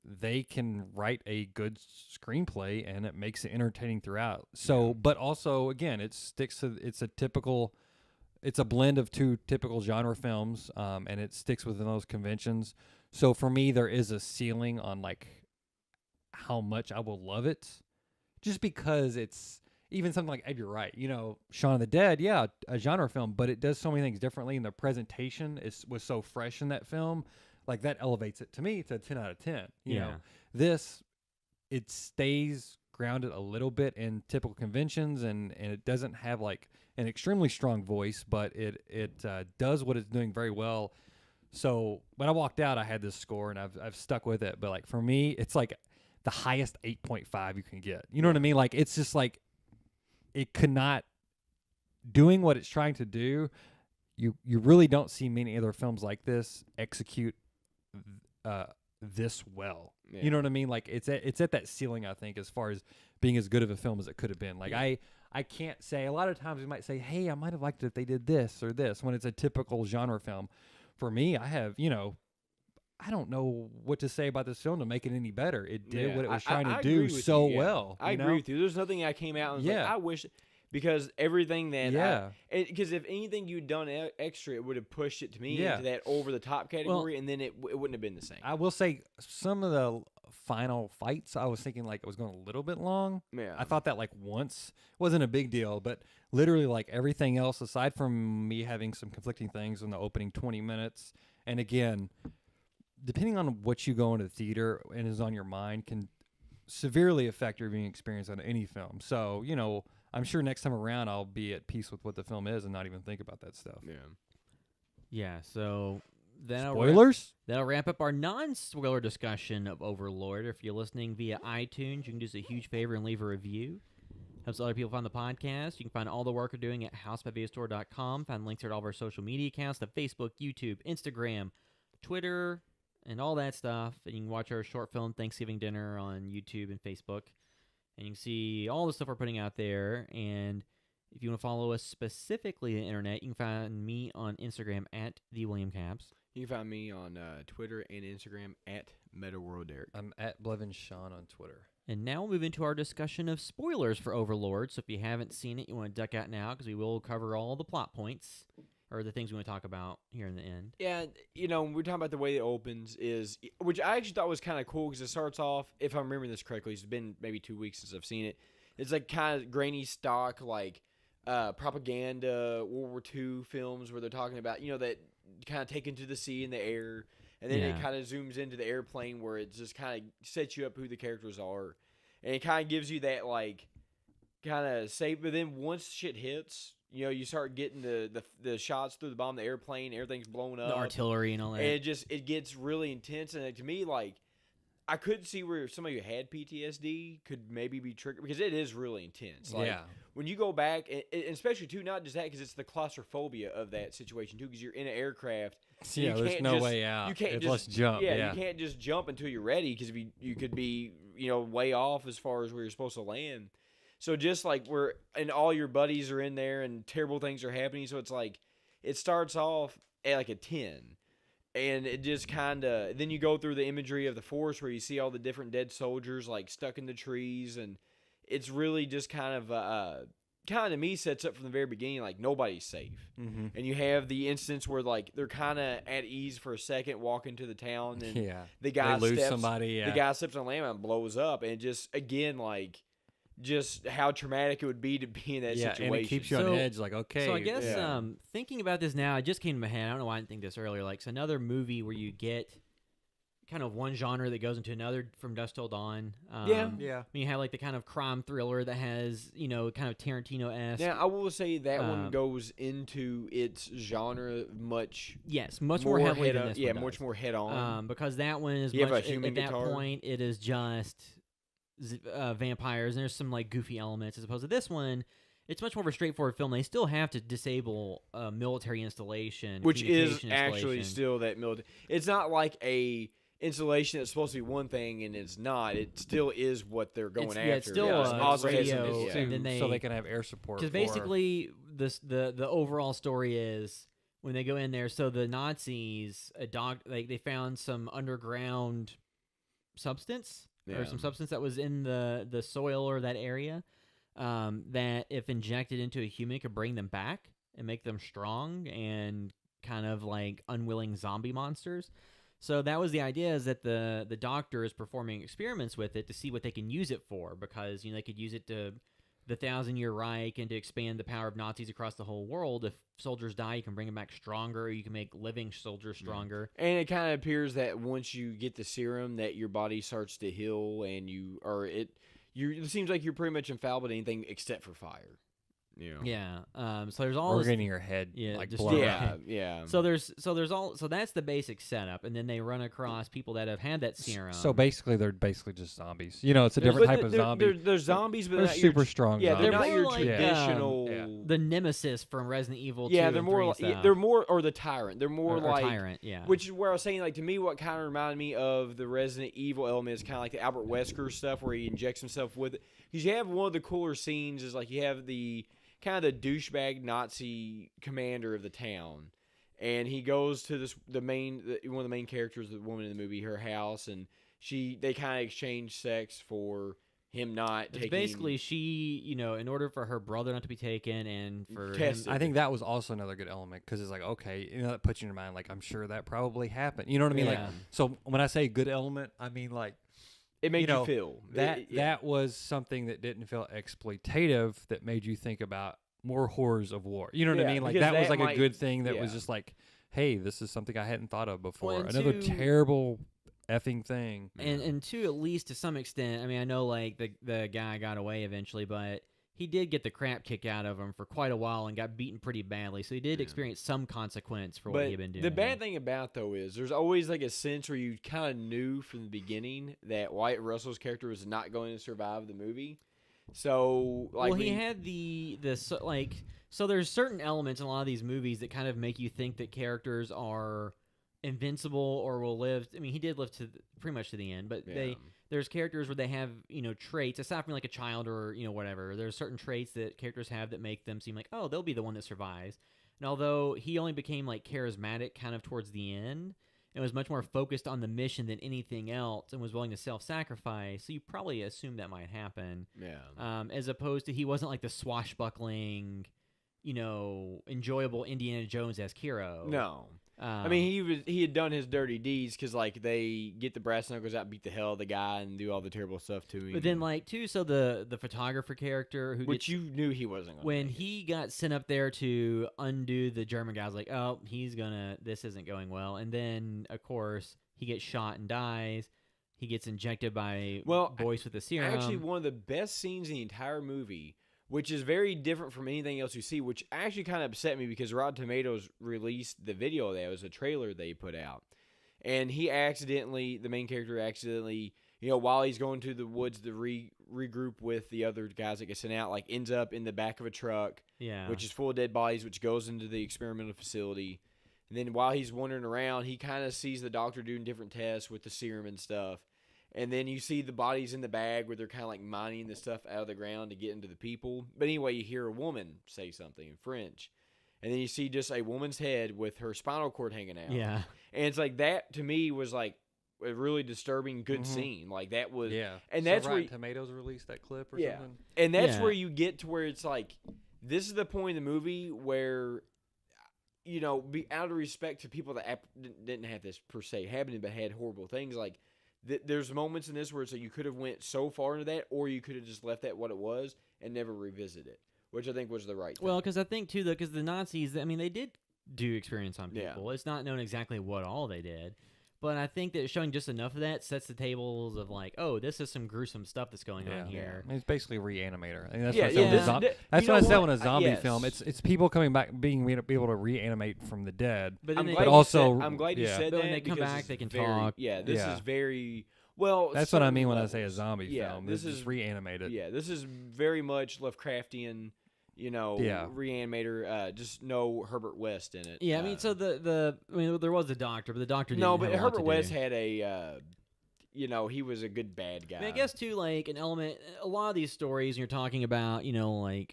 they can write a good screenplay and it makes it entertaining throughout. So, but also again, it's a blend of two typical genre films, and it sticks within those conventions. So for me, there is a ceiling on like how much I will love it, just because it's even something like Ed, you're right. Shaun of the Dead, yeah, a genre film, but it does so many things differently, and the presentation was so fresh in that film. Like that elevates it to me to 10 out of 10. You know, this, it stays grounded a little bit in typical conventions, and it doesn't have like an extremely strong voice, but it does what it's doing very well. So when I walked out, I had this score, and I've stuck with it. But like for me, it's like the highest 8.5 you can get. You know what I mean? Like it's just like it could not doing what it's trying to do. You really don't see many other films like this execute this well. Yeah. You know what I mean? Like it's at that ceiling, I think, as far as being as good of a film as it could have been. Like I can't say, a lot of times we might say, hey, I might have liked it if they did this or this, when it's a typical genre film. For me, I have, I don't know what to say about this film to make it any better. It did what it was trying to I do agree with so you, yeah. well. I agree with you. There's nothing I came out and was like, I wish, because everything that because if anything you'd done extra, it would have pushed it to me into that over the top category, and then it wouldn't have been the same. I will say some of the final fights, I was thinking like it was going a little bit long. Yeah. I thought that like once wasn't a big deal, but literally like everything else, aside from me having some conflicting things in the opening 20 minutes, and again, depending on what you go into the theater and is on your mind, can severely affect your viewing experience on any film. So, I'm sure next time around I'll be at peace with what the film is and not even think about that stuff. Yeah, so spoilers? That'll wrap up our non-spoiler discussion of Overlord. If you're listening via iTunes, you can do us a huge favor and leave a review. Helps other people find the podcast. You can find all the work we're doing at housebyvideostore.com. Find links there to all of our social media accounts, to Facebook, YouTube, Instagram, Twitter, and all that stuff. And you can watch our short film Thanksgiving dinner on YouTube and Facebook. and you can see all the stuff we're putting out there. And if you want to follow us specifically on the internet, you can find me on Instagram at @TheWilliamCaps. You can find me on Twitter and Instagram at MetaWorldDerek. I'm at Blevin Sean on Twitter. And now we'll move into our discussion of spoilers for Overlord. So if you haven't seen it, you want to duck out now because we will cover all the plot points or the things we want to talk about here in the end. Yeah, we're talking about the way it opens which I actually thought was kind of cool because it starts off, if I'm remembering this correctly, it's been maybe 2 weeks since I've seen it. It's like kind of grainy stock, like propaganda, World War II films where they're talking about, that kind of taken to the sea and the air. And then it kind of zooms into the airplane where it just kind of sets you up who the characters are. And it kind of gives you that, like, kind of safe. But then once shit hits, you start getting the shots through the bottom of the airplane. Everything's blown up. The artillery and all that. And it gets really intense. And to me, like, I could see where somebody who had PTSD could maybe be triggered. Because it is really intense. Like, when you go back, and especially, too, not just that, because it's the claustrophobia of that situation, too, because you're in an aircraft. Yeah, there's no way out. You can't let's jump. Yeah, you can't just jump until you're ready because you could be way off as far as where you're supposed to land. So just like and all your buddies are in there and terrible things are happening. So it's like it starts off at like a 10, and it just kind of then you go through the imagery of the forest where you see all the different dead soldiers like stuck in the trees, and it's really just kind of to me sets up from the very beginning like nobody's safe. And you have the instance where like they're kind of at ease for a second walking to the town, and the guy lose somebody. The guy steps on a landmine and blows up, and just again like just how traumatic it would be to be in that situation. And it keeps you on edge. Like, okay. So I guess thinking about this now, it just came to my head. I don't know why I didn't think this earlier. Like, it's another movie where you get kind of one genre that goes into another from dusk till dawn. Yeah. I mean, you have like the kind of crime thriller that has, kind of Tarantino-esque. Now, I will say that one goes into its genre much more heavily than this one does. much more head on. Because that one is You have much, a human at guitar. that point, it is just vampires, and there's some like goofy elements as opposed to this one. It's much more of a straightforward film. They still have to disable a military installation, which is communication actually installation. still that military. It's not like a installation that's supposed to be one thing and it's not. It still is what they're going after. It's still radio, and then so they can have air support. Because basically, the overall story is when they go in there. So the Nazis, they found some underground substance or some substance that was in the soil or that area that, if injected into a human, could bring them back and make them strong and kind of like unwilling zombie monsters. So that was the idea, is that the doctor is performing experiments with it to see what they can use it for, because they could use it to the 1,000-year Reich and to expand the power of Nazis across the whole world. If soldiers die, you can bring them back stronger, or you can make living soldiers stronger. And it kind of appears that once you get the serum, that your body starts to heal, and it seems like you're pretty much infallible to anything except for fire. Yeah. So there's all Or this, getting your head like just blown yeah. up. Yeah. So that's the basic setup, and then they run across people that have had that serum. So basically, they're basically just zombies. It's a different type of zombie. They're zombies, but They're not super your, strong. Yeah, they're zombies. not your more like, traditional. the nemesis from Resident Evil 2 Yeah, they're and more. 3 Like, stuff. they're more, or the tyrant. They're more or like tyrant. Yeah. Which is where I was saying, like, to me, what kind of reminded me of the Resident Evil element is kind of like the Albert Wesker stuff, where he injects himself with it. Because you have one of the cooler scenes is like you have the kind of the douchebag Nazi commander of the town, and he goes to one of the main characters, the woman in the movie, her house, and they kind of exchange sex for him not it's taking. basically she, in order for her brother not to be taken and for him, Tested. I think that was also another good element, because it's like, okay, that puts you in your mind, like, I'm sure that probably happened. You know what I mean? Yeah. Like, so when I say good element, I mean like it made you feel that was something that didn't feel exploitative, that made you think about more horrors of war. You know what I mean? Like, because that was like might, a good thing that yeah. was just like, hey, this is something I hadn't thought of before. Well, and another two- terrible effing thing. and two, at least to some extent. I mean, I know like the guy got away eventually, but he did get the crap kicked out of him for quite a while and got beaten pretty badly. So he did experience some consequence for what he had been doing. The bad thing about though is there's always like a sense where you kind of knew from the beginning that Wyatt Russell's character was not going to survive the movie. So like, he had so there's certain elements in a lot of these movies that kind of make you think that characters are invincible or will live. I mean, he did live to pretty much to the end, but there's characters where they have, traits, aside from like a child or, whatever. There's certain traits that characters have that make them seem like, oh, they'll be the one that survives. And although he only became like charismatic kind of towards the end and was much more focused on the mission than anything else and was willing to self-sacrifice, so you probably assume that might happen. Yeah. As opposed to he wasn't like the swashbuckling, enjoyable Indiana Jones-esque hero. No. I mean, he had done his dirty deeds because, like, they get the brass knuckles out, beat the hell out of the guy, and do all the terrible stuff to him. But then, like, too, so the photographer character who you knew he wasn't going to when he got sent up there to undo the German guys, like, oh, this isn't going well. And then, of course, he gets shot and dies. He gets injected by Boyce with the serum. Actually, one of the best scenes in the entire movie, which is very different from anything else you see, which actually kind of upset me because Rotten Tomatoes released the video of that. It was a trailer they put out. And the main character accidentally, while he's going to the woods to regroup with the other guys that get sent out, like ends up in the back of a truck, which is full of dead bodies, which goes into the experimental facility. And then while he's wandering around, he kind of sees the doctor doing different tests with the serum and stuff. And then you see the bodies in the bag where they're kind of like mining the stuff out of the ground to get into the people. But anyway, you hear a woman say something in French. And then you see just a woman's head with her spinal cord hanging out. Yeah. And it's like that, to me, was like a really disturbing, good scene. Like that was... Yeah. And so that's Rotten where... Tomatoes released that clip or Yeah. something? And that's Yeah. where you get to where it's like, this is the point in the movie where... be out of respect to people that didn't have this per se happening, but had horrible things. Like, there's moments in this where it's like you could have went so far into that, or you could have just left that what it was and never revisit it, which I think was the right thing. Well, because I think, too, because the Nazis, I mean, they did do experiments on Yeah. people. It's not known exactly what all they did. But I think that showing just enough of that sets the tables of like, oh, this is some gruesome stuff that's going on here. I mean, it's basically a reanimator. I mean, that's Yeah, what I said yeah. with a zombie. That's You what I know said what? in a zombie Yes. film. It's people coming back, being able to reanimate from the dead. But then I'm they, glad, also- I'm glad you yeah. said But that. when they come because back, it's they can very- talk. Yeah, this Yeah. is very... Well, That's what I certain mean when levels. I say a zombie Yeah, film. this It's is just reanimated. Yeah, this is very much Lovecraftian, reanimator. Just no Herbert West in it. Yeah, I mean, so there was a doctor, but the doctor didn't no, have but a lot Herbert to West do. had a, he was a good bad guy. I mean, I guess too, like an element. A lot of these stories you're talking about, like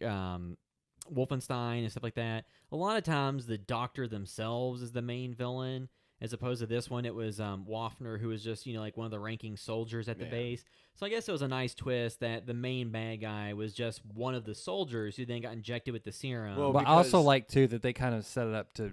Wolfenstein and stuff like that. A lot of times, the doctor themselves is the main villain, as opposed to this one. It was Waffner, who was just like one of the ranking soldiers at the base. So I guess it was a nice twist that the main bad guy was just one of the soldiers who then got injected with the serum. Well, But I also because- like too that they kind of set it up to,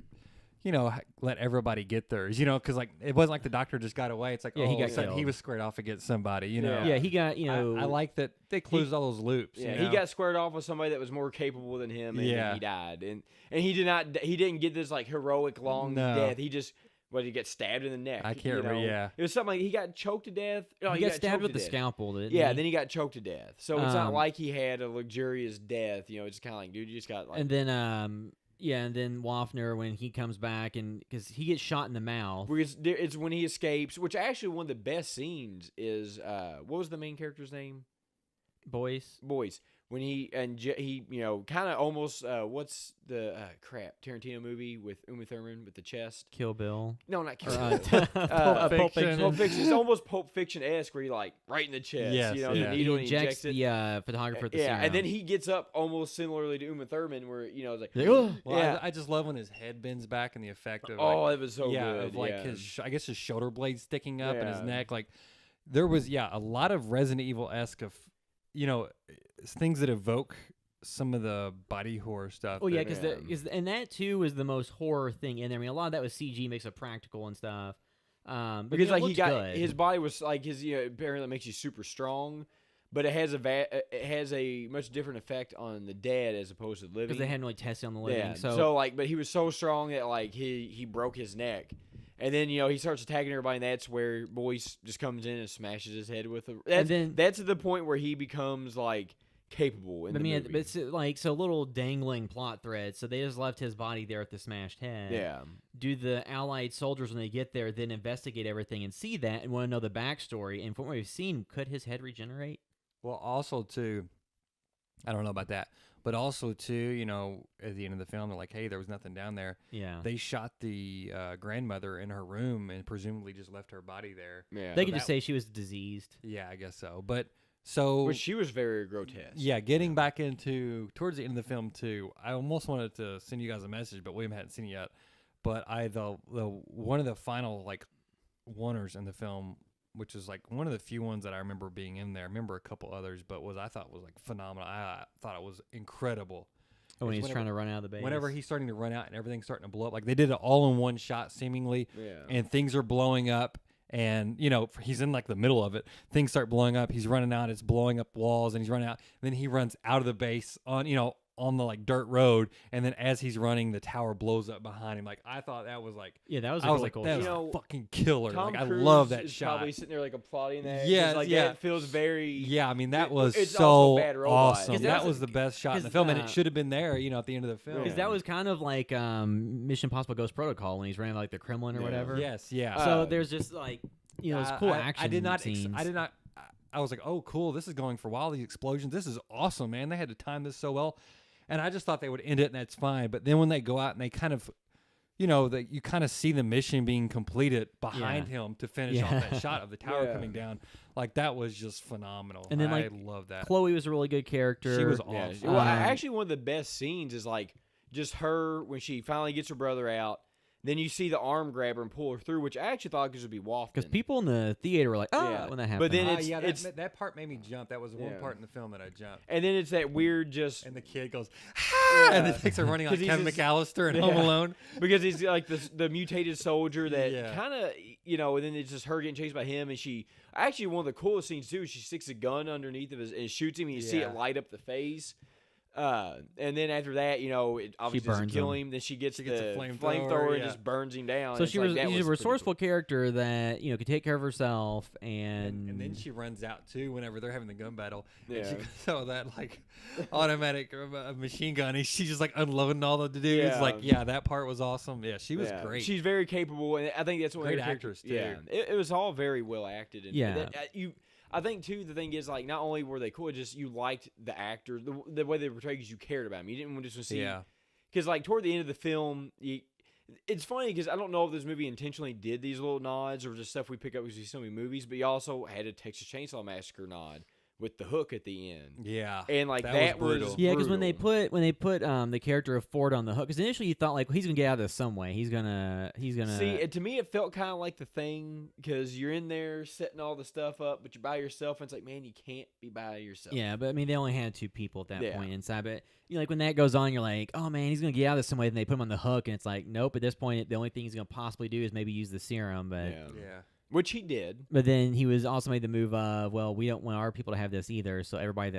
let everybody get theirs. Because like it wasn't like the doctor just got away. It's like Yeah, he got he killed. was squared off against somebody. yeah, he got I like that they closed all those loops. Yeah, you he know? got squared off with somebody that was more capable than him, and Yeah. he died. And he didn't get this like heroic long No. death. He just he get stabbed in the neck. I can't remember, yeah. It was something like he got choked to death. No, he got stabbed choked with to the death. scalpel. Didn't Yeah, he? then he got choked to death. So it's not Um, like he had a luxurious death. It's kind of like, dude, you just got like. And then and then Waffner, when he comes back, and because he gets shot in the mouth. Because it's when he escapes, which actually one of the best scenes is what was the main character's name? Boyce. When he kind of almost what's the Tarantino movie with Uma Thurman with the chest? Kill Bill. No, not Kill Or, Bill. Pulp Fiction. Pulp Fiction. It's almost Pulp Fiction-esque where he like right in the chest. Yes, the yeah. He needle and injects injects it. the photographer at the Yeah, serum. and then he gets up almost similarly to Uma Thurman, where it's like, Like, "Ugh." Well, yeah. I just love when his head bends back and the effect of Oh, like, it was so good. of like yeah. his I guess his shoulder blades sticking up and his Yeah. neck. Like there was a lot of Resident Evil esque of things that evoke some of the body horror stuff. Oh yeah, that- because and that too was the most horror thing in there. I mean, a lot of that was CG, mix of practical and stuff. But Because it like he looked got good. his body was like his apparently makes you super strong, but it has a much different effect on the dead as opposed to the living. because they hadn't really tested on the living. Yeah. So, But he was so strong that like he broke his neck, and then he starts attacking everybody, and that's where Boyce just comes in and smashes his head with a. That's the point where he becomes like capable in I the mean, movie. but it's like so little dangling plot threads. So they just left his body there at the smashed head. yeah. Do the Allied soldiers, when they get there, then investigate everything and see that and want to know the backstory? And from what we've seen, could his head regenerate? Well, also too, I don't know about that, But also too, you know, at the end of the film, they're like, hey, there was nothing down there. Yeah. They shot the grandmother in her room and presumably just left her body there. Yeah. They could just say she was diseased. Yeah, I guess so. But so But she was very grotesque. yeah, getting back into towards the end of the film too, I almost wanted to send you guys a message, but William hadn't seen it yet. But the one of the final like oneers in the film, which is like one of the few ones that I remember being in there. I remember a couple others, but I thought was like phenomenal. I thought it was incredible. Oh, when It's he's trying to run out of the base. Whenever he's starting to run out and everything's starting to blow up, like they did it all in one shot seemingly, and things are blowing up. And, you know, he's in like the middle of it. Things start blowing up. He's running out. It's blowing up walls and he's running out. And then he runs out of the base on, you know, on the like dirt road. And then as he's running, the tower blows up behind him. Like, I thought that was like, Yeah, that was a I was really like, cool that shot. was fucking killer. Tom Like, I Cruise love that is shot. Probably sitting there like applauding that. Yeah, Just, like, yeah. It feels very. Yeah, I mean, that It- was it's so also Bad Robot. awesome. 'Cause That that's- was the best shot in the 'cause, film. And it should have been there, you know, at the end of the film. Because that was kind of like Mission Impossible Ghost Protocol when he's running like the Kremlin or Yeah. whatever. Yes, yeah. So there's just like, you know, it's cool I action did not. scenes. I did not. I was like, oh, cool. This is going for a while. These explosions. This is awesome, man. They had to time this so well, and I just thought they would end it, and that's fine. But then when they go out and they kind of, you know, that you kind of see the mission being completed behind him to finish off that shot of the tower Yeah. coming down. Like that was just phenomenal. And then, I like, love that. Chloe was a really good character. She was Yeah. awesome. Well, Um, actually, one of the best scenes is like just her when she finally gets her brother out. Then you see the arm grab her and pull her through, which I actually thought was would be wafting. Because people in the theater were like, oh, Yeah. when that happened. But then Ah, it's- yeah, it's- that part made me jump. That was one Yeah. part in the film that I jumped. And then it's that weird just And the kid goes, ah! And Yeah. then takes her running like 'Cause he's Kevin just- McAllister in Yeah. Home Alone. because he's like the mutated soldier that Yeah. kind of, you know, and then it's just her getting chased by him. And she actually, one of the coolest scenes too, is she sticks a gun underneath of his and shoots him. And you see Yeah. it light up the face. And then after that, you know, it obviously doesn't burns kill him. him. Then she gets She the gets a flamethrower, flamethrower and yeah. just burns him down. So It's she like, was that she's a pretty resourceful cool. character that, you know, could take care of herself And then she runs out too whenever they're having the gun battle. And she Yeah. goes out with that like automatic machine gun. And she's just like unloading all of the dudes. Yeah. Like, yeah, that part was awesome. Yeah, she was Yeah. great. She's very capable, and I think that's what Great her character- actress, too. Yeah, it was all very well acted. And Yeah. I think too. The thing is, like, not only were they cool, just you liked the actors, the way they portrayed, because you cared about them. You didn't just want to see. Yeah. Because like toward the end of the film, it's funny because I don't know if this movie intentionally did these little nods or just stuff we pick up because we see so many movies, but you also had a Texas Chainsaw Massacre nod with the hook at the end. Yeah. And like That that, was brutal. was Yeah, because when they brutal. put the character of Ford on the hook, because initially you thought like he's gonna get out of this some way. He's gonna See, to me, it felt kind of like The Thing because you're in there setting all the stuff up, but you're by yourself, and it's like, man, you can't be by yourself. yeah, but I mean they only had two people at that Yeah. point inside. But you know, like when that goes on, you're like, oh man, he's gonna get out of this some way. Then they put him on the hook, and it's like, nope. At this point, the only thing he's gonna possibly do is maybe use the serum. But Yeah. Which he did. but then he was also made the move of, well, we don't want our people to have this either. So everybody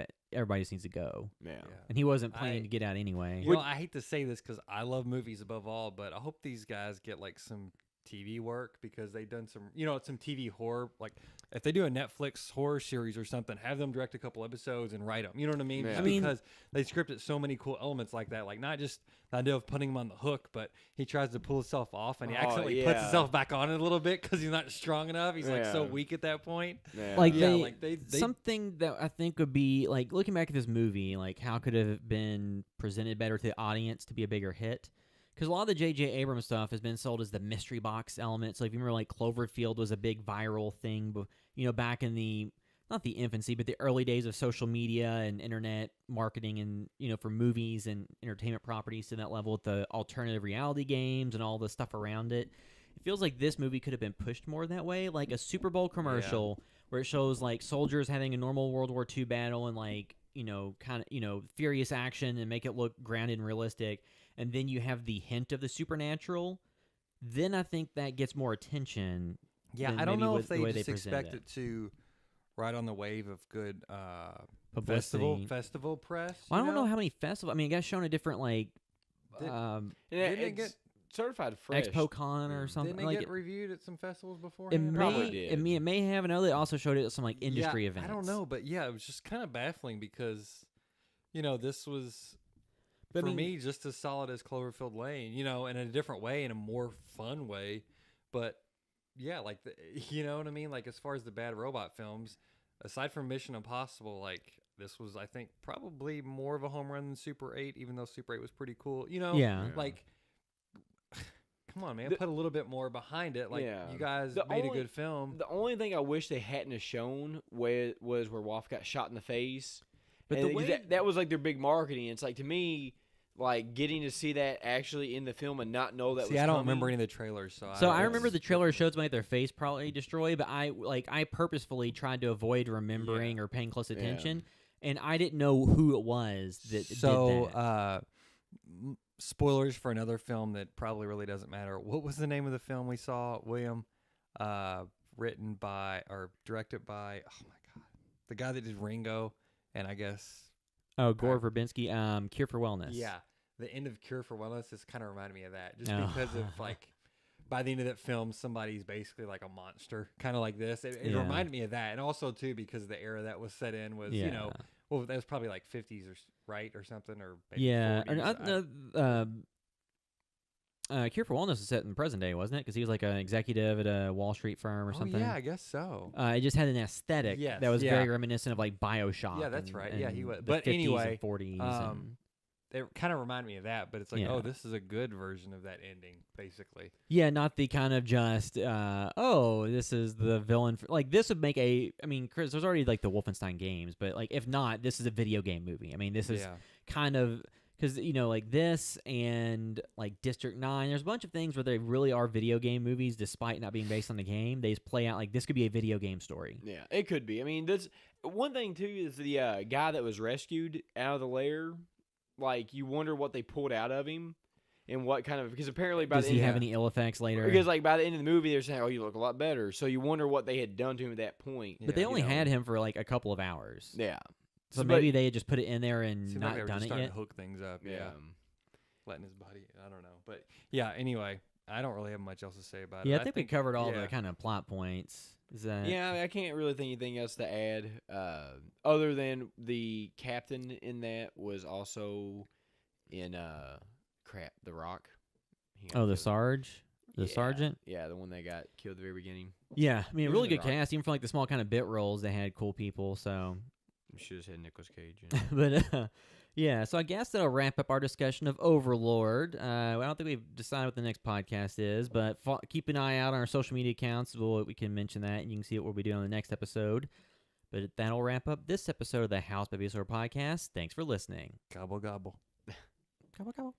just needs to go. Yeah. And he wasn't planning I- to get out anyway. You know, I hate to say this because I love movies above all, but I hope these guys get like some TV work because they've done some, you know, some TV horror. Like if they do a Netflix horror series or something, have them direct a couple episodes and write them. You know what I mean? Yeah. Just I mean- because they scripted so many cool elements like that. Like not just the idea of putting him on the hook, but he tries to pull himself off and he Oh, accidentally puts yeah. himself back on it a little bit because he's not strong enough. He's like so Yeah. weak at that point. Yeah. Like Yeah, they, like they something that I think would be like looking back at this movie, like how could it have been presented better to the audience to be a bigger hit? Because a lot of the J.J. Abrams stuff has been sold as the mystery box element. So if you remember, like Cloverfield was a big viral thing, but you know, back in the not the infancy, but the early days of social media and internet marketing, and you know, for movies and entertainment properties to that level with the alternative reality games and all the stuff around it. It feels like this movie could have been pushed more that way, like a Super Bowl commercial where it shows like soldiers having a normal World War II battle and like, you know, kind of, you know, furious action and make it look grounded and realistic. And then you have the hint of the supernatural. Then I think that gets more attention. Yeah, than I don't maybe know with if the they way just present expect it to ride on the wave of good Publicity. festival press. Well, I you don't know how many festivals. I mean, it got shown at different like Did- And Didn't it it's get- certified fresh. ExpoCon or something. Didn't they like get reviewed at some festivals before? it may, Probably did. it may have. I know they also showed it at some like industry events. I don't know, but yeah, it was just kind of baffling because, you know, this was But I for mean- me just as solid as Cloverfield Lane, you know, in a different way, in a more fun way. But yeah, like you know what I mean. Like as far as the bad robot films, aside from Mission Impossible, like this was, I think, probably more of a home run than Super 8, even though Super 8 was pretty cool. You know, Yeah. like, come on, man, The- put a little bit more behind it. Like, Yeah. you guys The made only- a good film. The only thing I wish they hadn't have shown was where Waff got shot in the face. But And the 'cause way- that was like their big marketing. It's like, to me, like getting to see that actually in the film and not know that See, was I don't coming. remember any of the trailers, so So I don't- remember the trailer showed somebody with their face probably destroyed, but I purposefully tried to avoid remembering or paying close attention, and I didn't know who it was that So, did that. spoilers for another film that probably really doesn't matter. What was the name of the film we saw, William? Written by or directed by, oh my God, the guy that did Ringo, and I guess, Oh, Gore Verbinski, Cure for Wellness. yeah, the end of Cure for Wellness has kind of reminded me of that, just Oh. because of like, by the end of that film, somebody's basically like a monster, kind of like this. It Yeah. reminded me of that, and also too because the era that was set in was, you know, well, that was probably like 50s or something, or maybe Yeah, 40s. Cure for Wellness is set in the present day, wasn't it? Because he was like an executive at a Wall Street firm or Oh, something. yeah, I guess so. It just had an aesthetic Yes, that was yeah. very reminiscent of like BioShock. Yeah, that's and- right. Yeah, he and was- the but 50s anyway, and 40s. It kind of reminded me of that, but it's like, Yeah. oh, this is a good version of that ending, basically. yeah, not the kind of just this is the villain. Like this would make I mean, Chris, there's already like the Wolfenstein games, but like if not, this is a video game movie. I mean, this is Yeah. kind of. Because, like this and like District 9, there's a bunch of things where they really are video game movies despite not being based on the game. They just play out like this could be a video game story. Yeah, it could be. I mean, that's one thing too is the guy that was rescued out of the lair. Like, you wonder what they pulled out of him and what kind of, because apparently by Does the he end, have any ill effects later? because like by the end of the movie they're saying, oh, you look a lot better. So you wonder what they had done to him at that point. But they Yeah, only you know. had him for like a couple of hours. Yeah. So but- maybe they had just put it in there and Seemed like not they were done just it starting yet. to hook things up. Yeah. Letting his body, I don't know. But yeah, anyway, I don't really have much else to say about Yeah, it. I think we covered all yeah. the kind of plot points. Is that? Yeah, I mean, I can't really think anything else to add, other than the captain in that was also in The Rock. He got Oh, the killed. Sarge, the Yeah, sergeant. Yeah, the one that got killed at the very beginning. Yeah, I mean, He was really in The good Rock. cast. Even for like the small kind of bit roles, they had cool people. So, Should have said Nicolas Cage. but yeah. So I guess that'll wrap up our discussion of Overlord. I don't think we've decided what the next podcast is, but keep an eye out on our social media accounts. We can mention that, and you can see what we'll be doing on the next episode. But that'll wrap up this episode of the House by VSR podcast. Thanks for listening. Gobble, gobble. Gobble, gobble.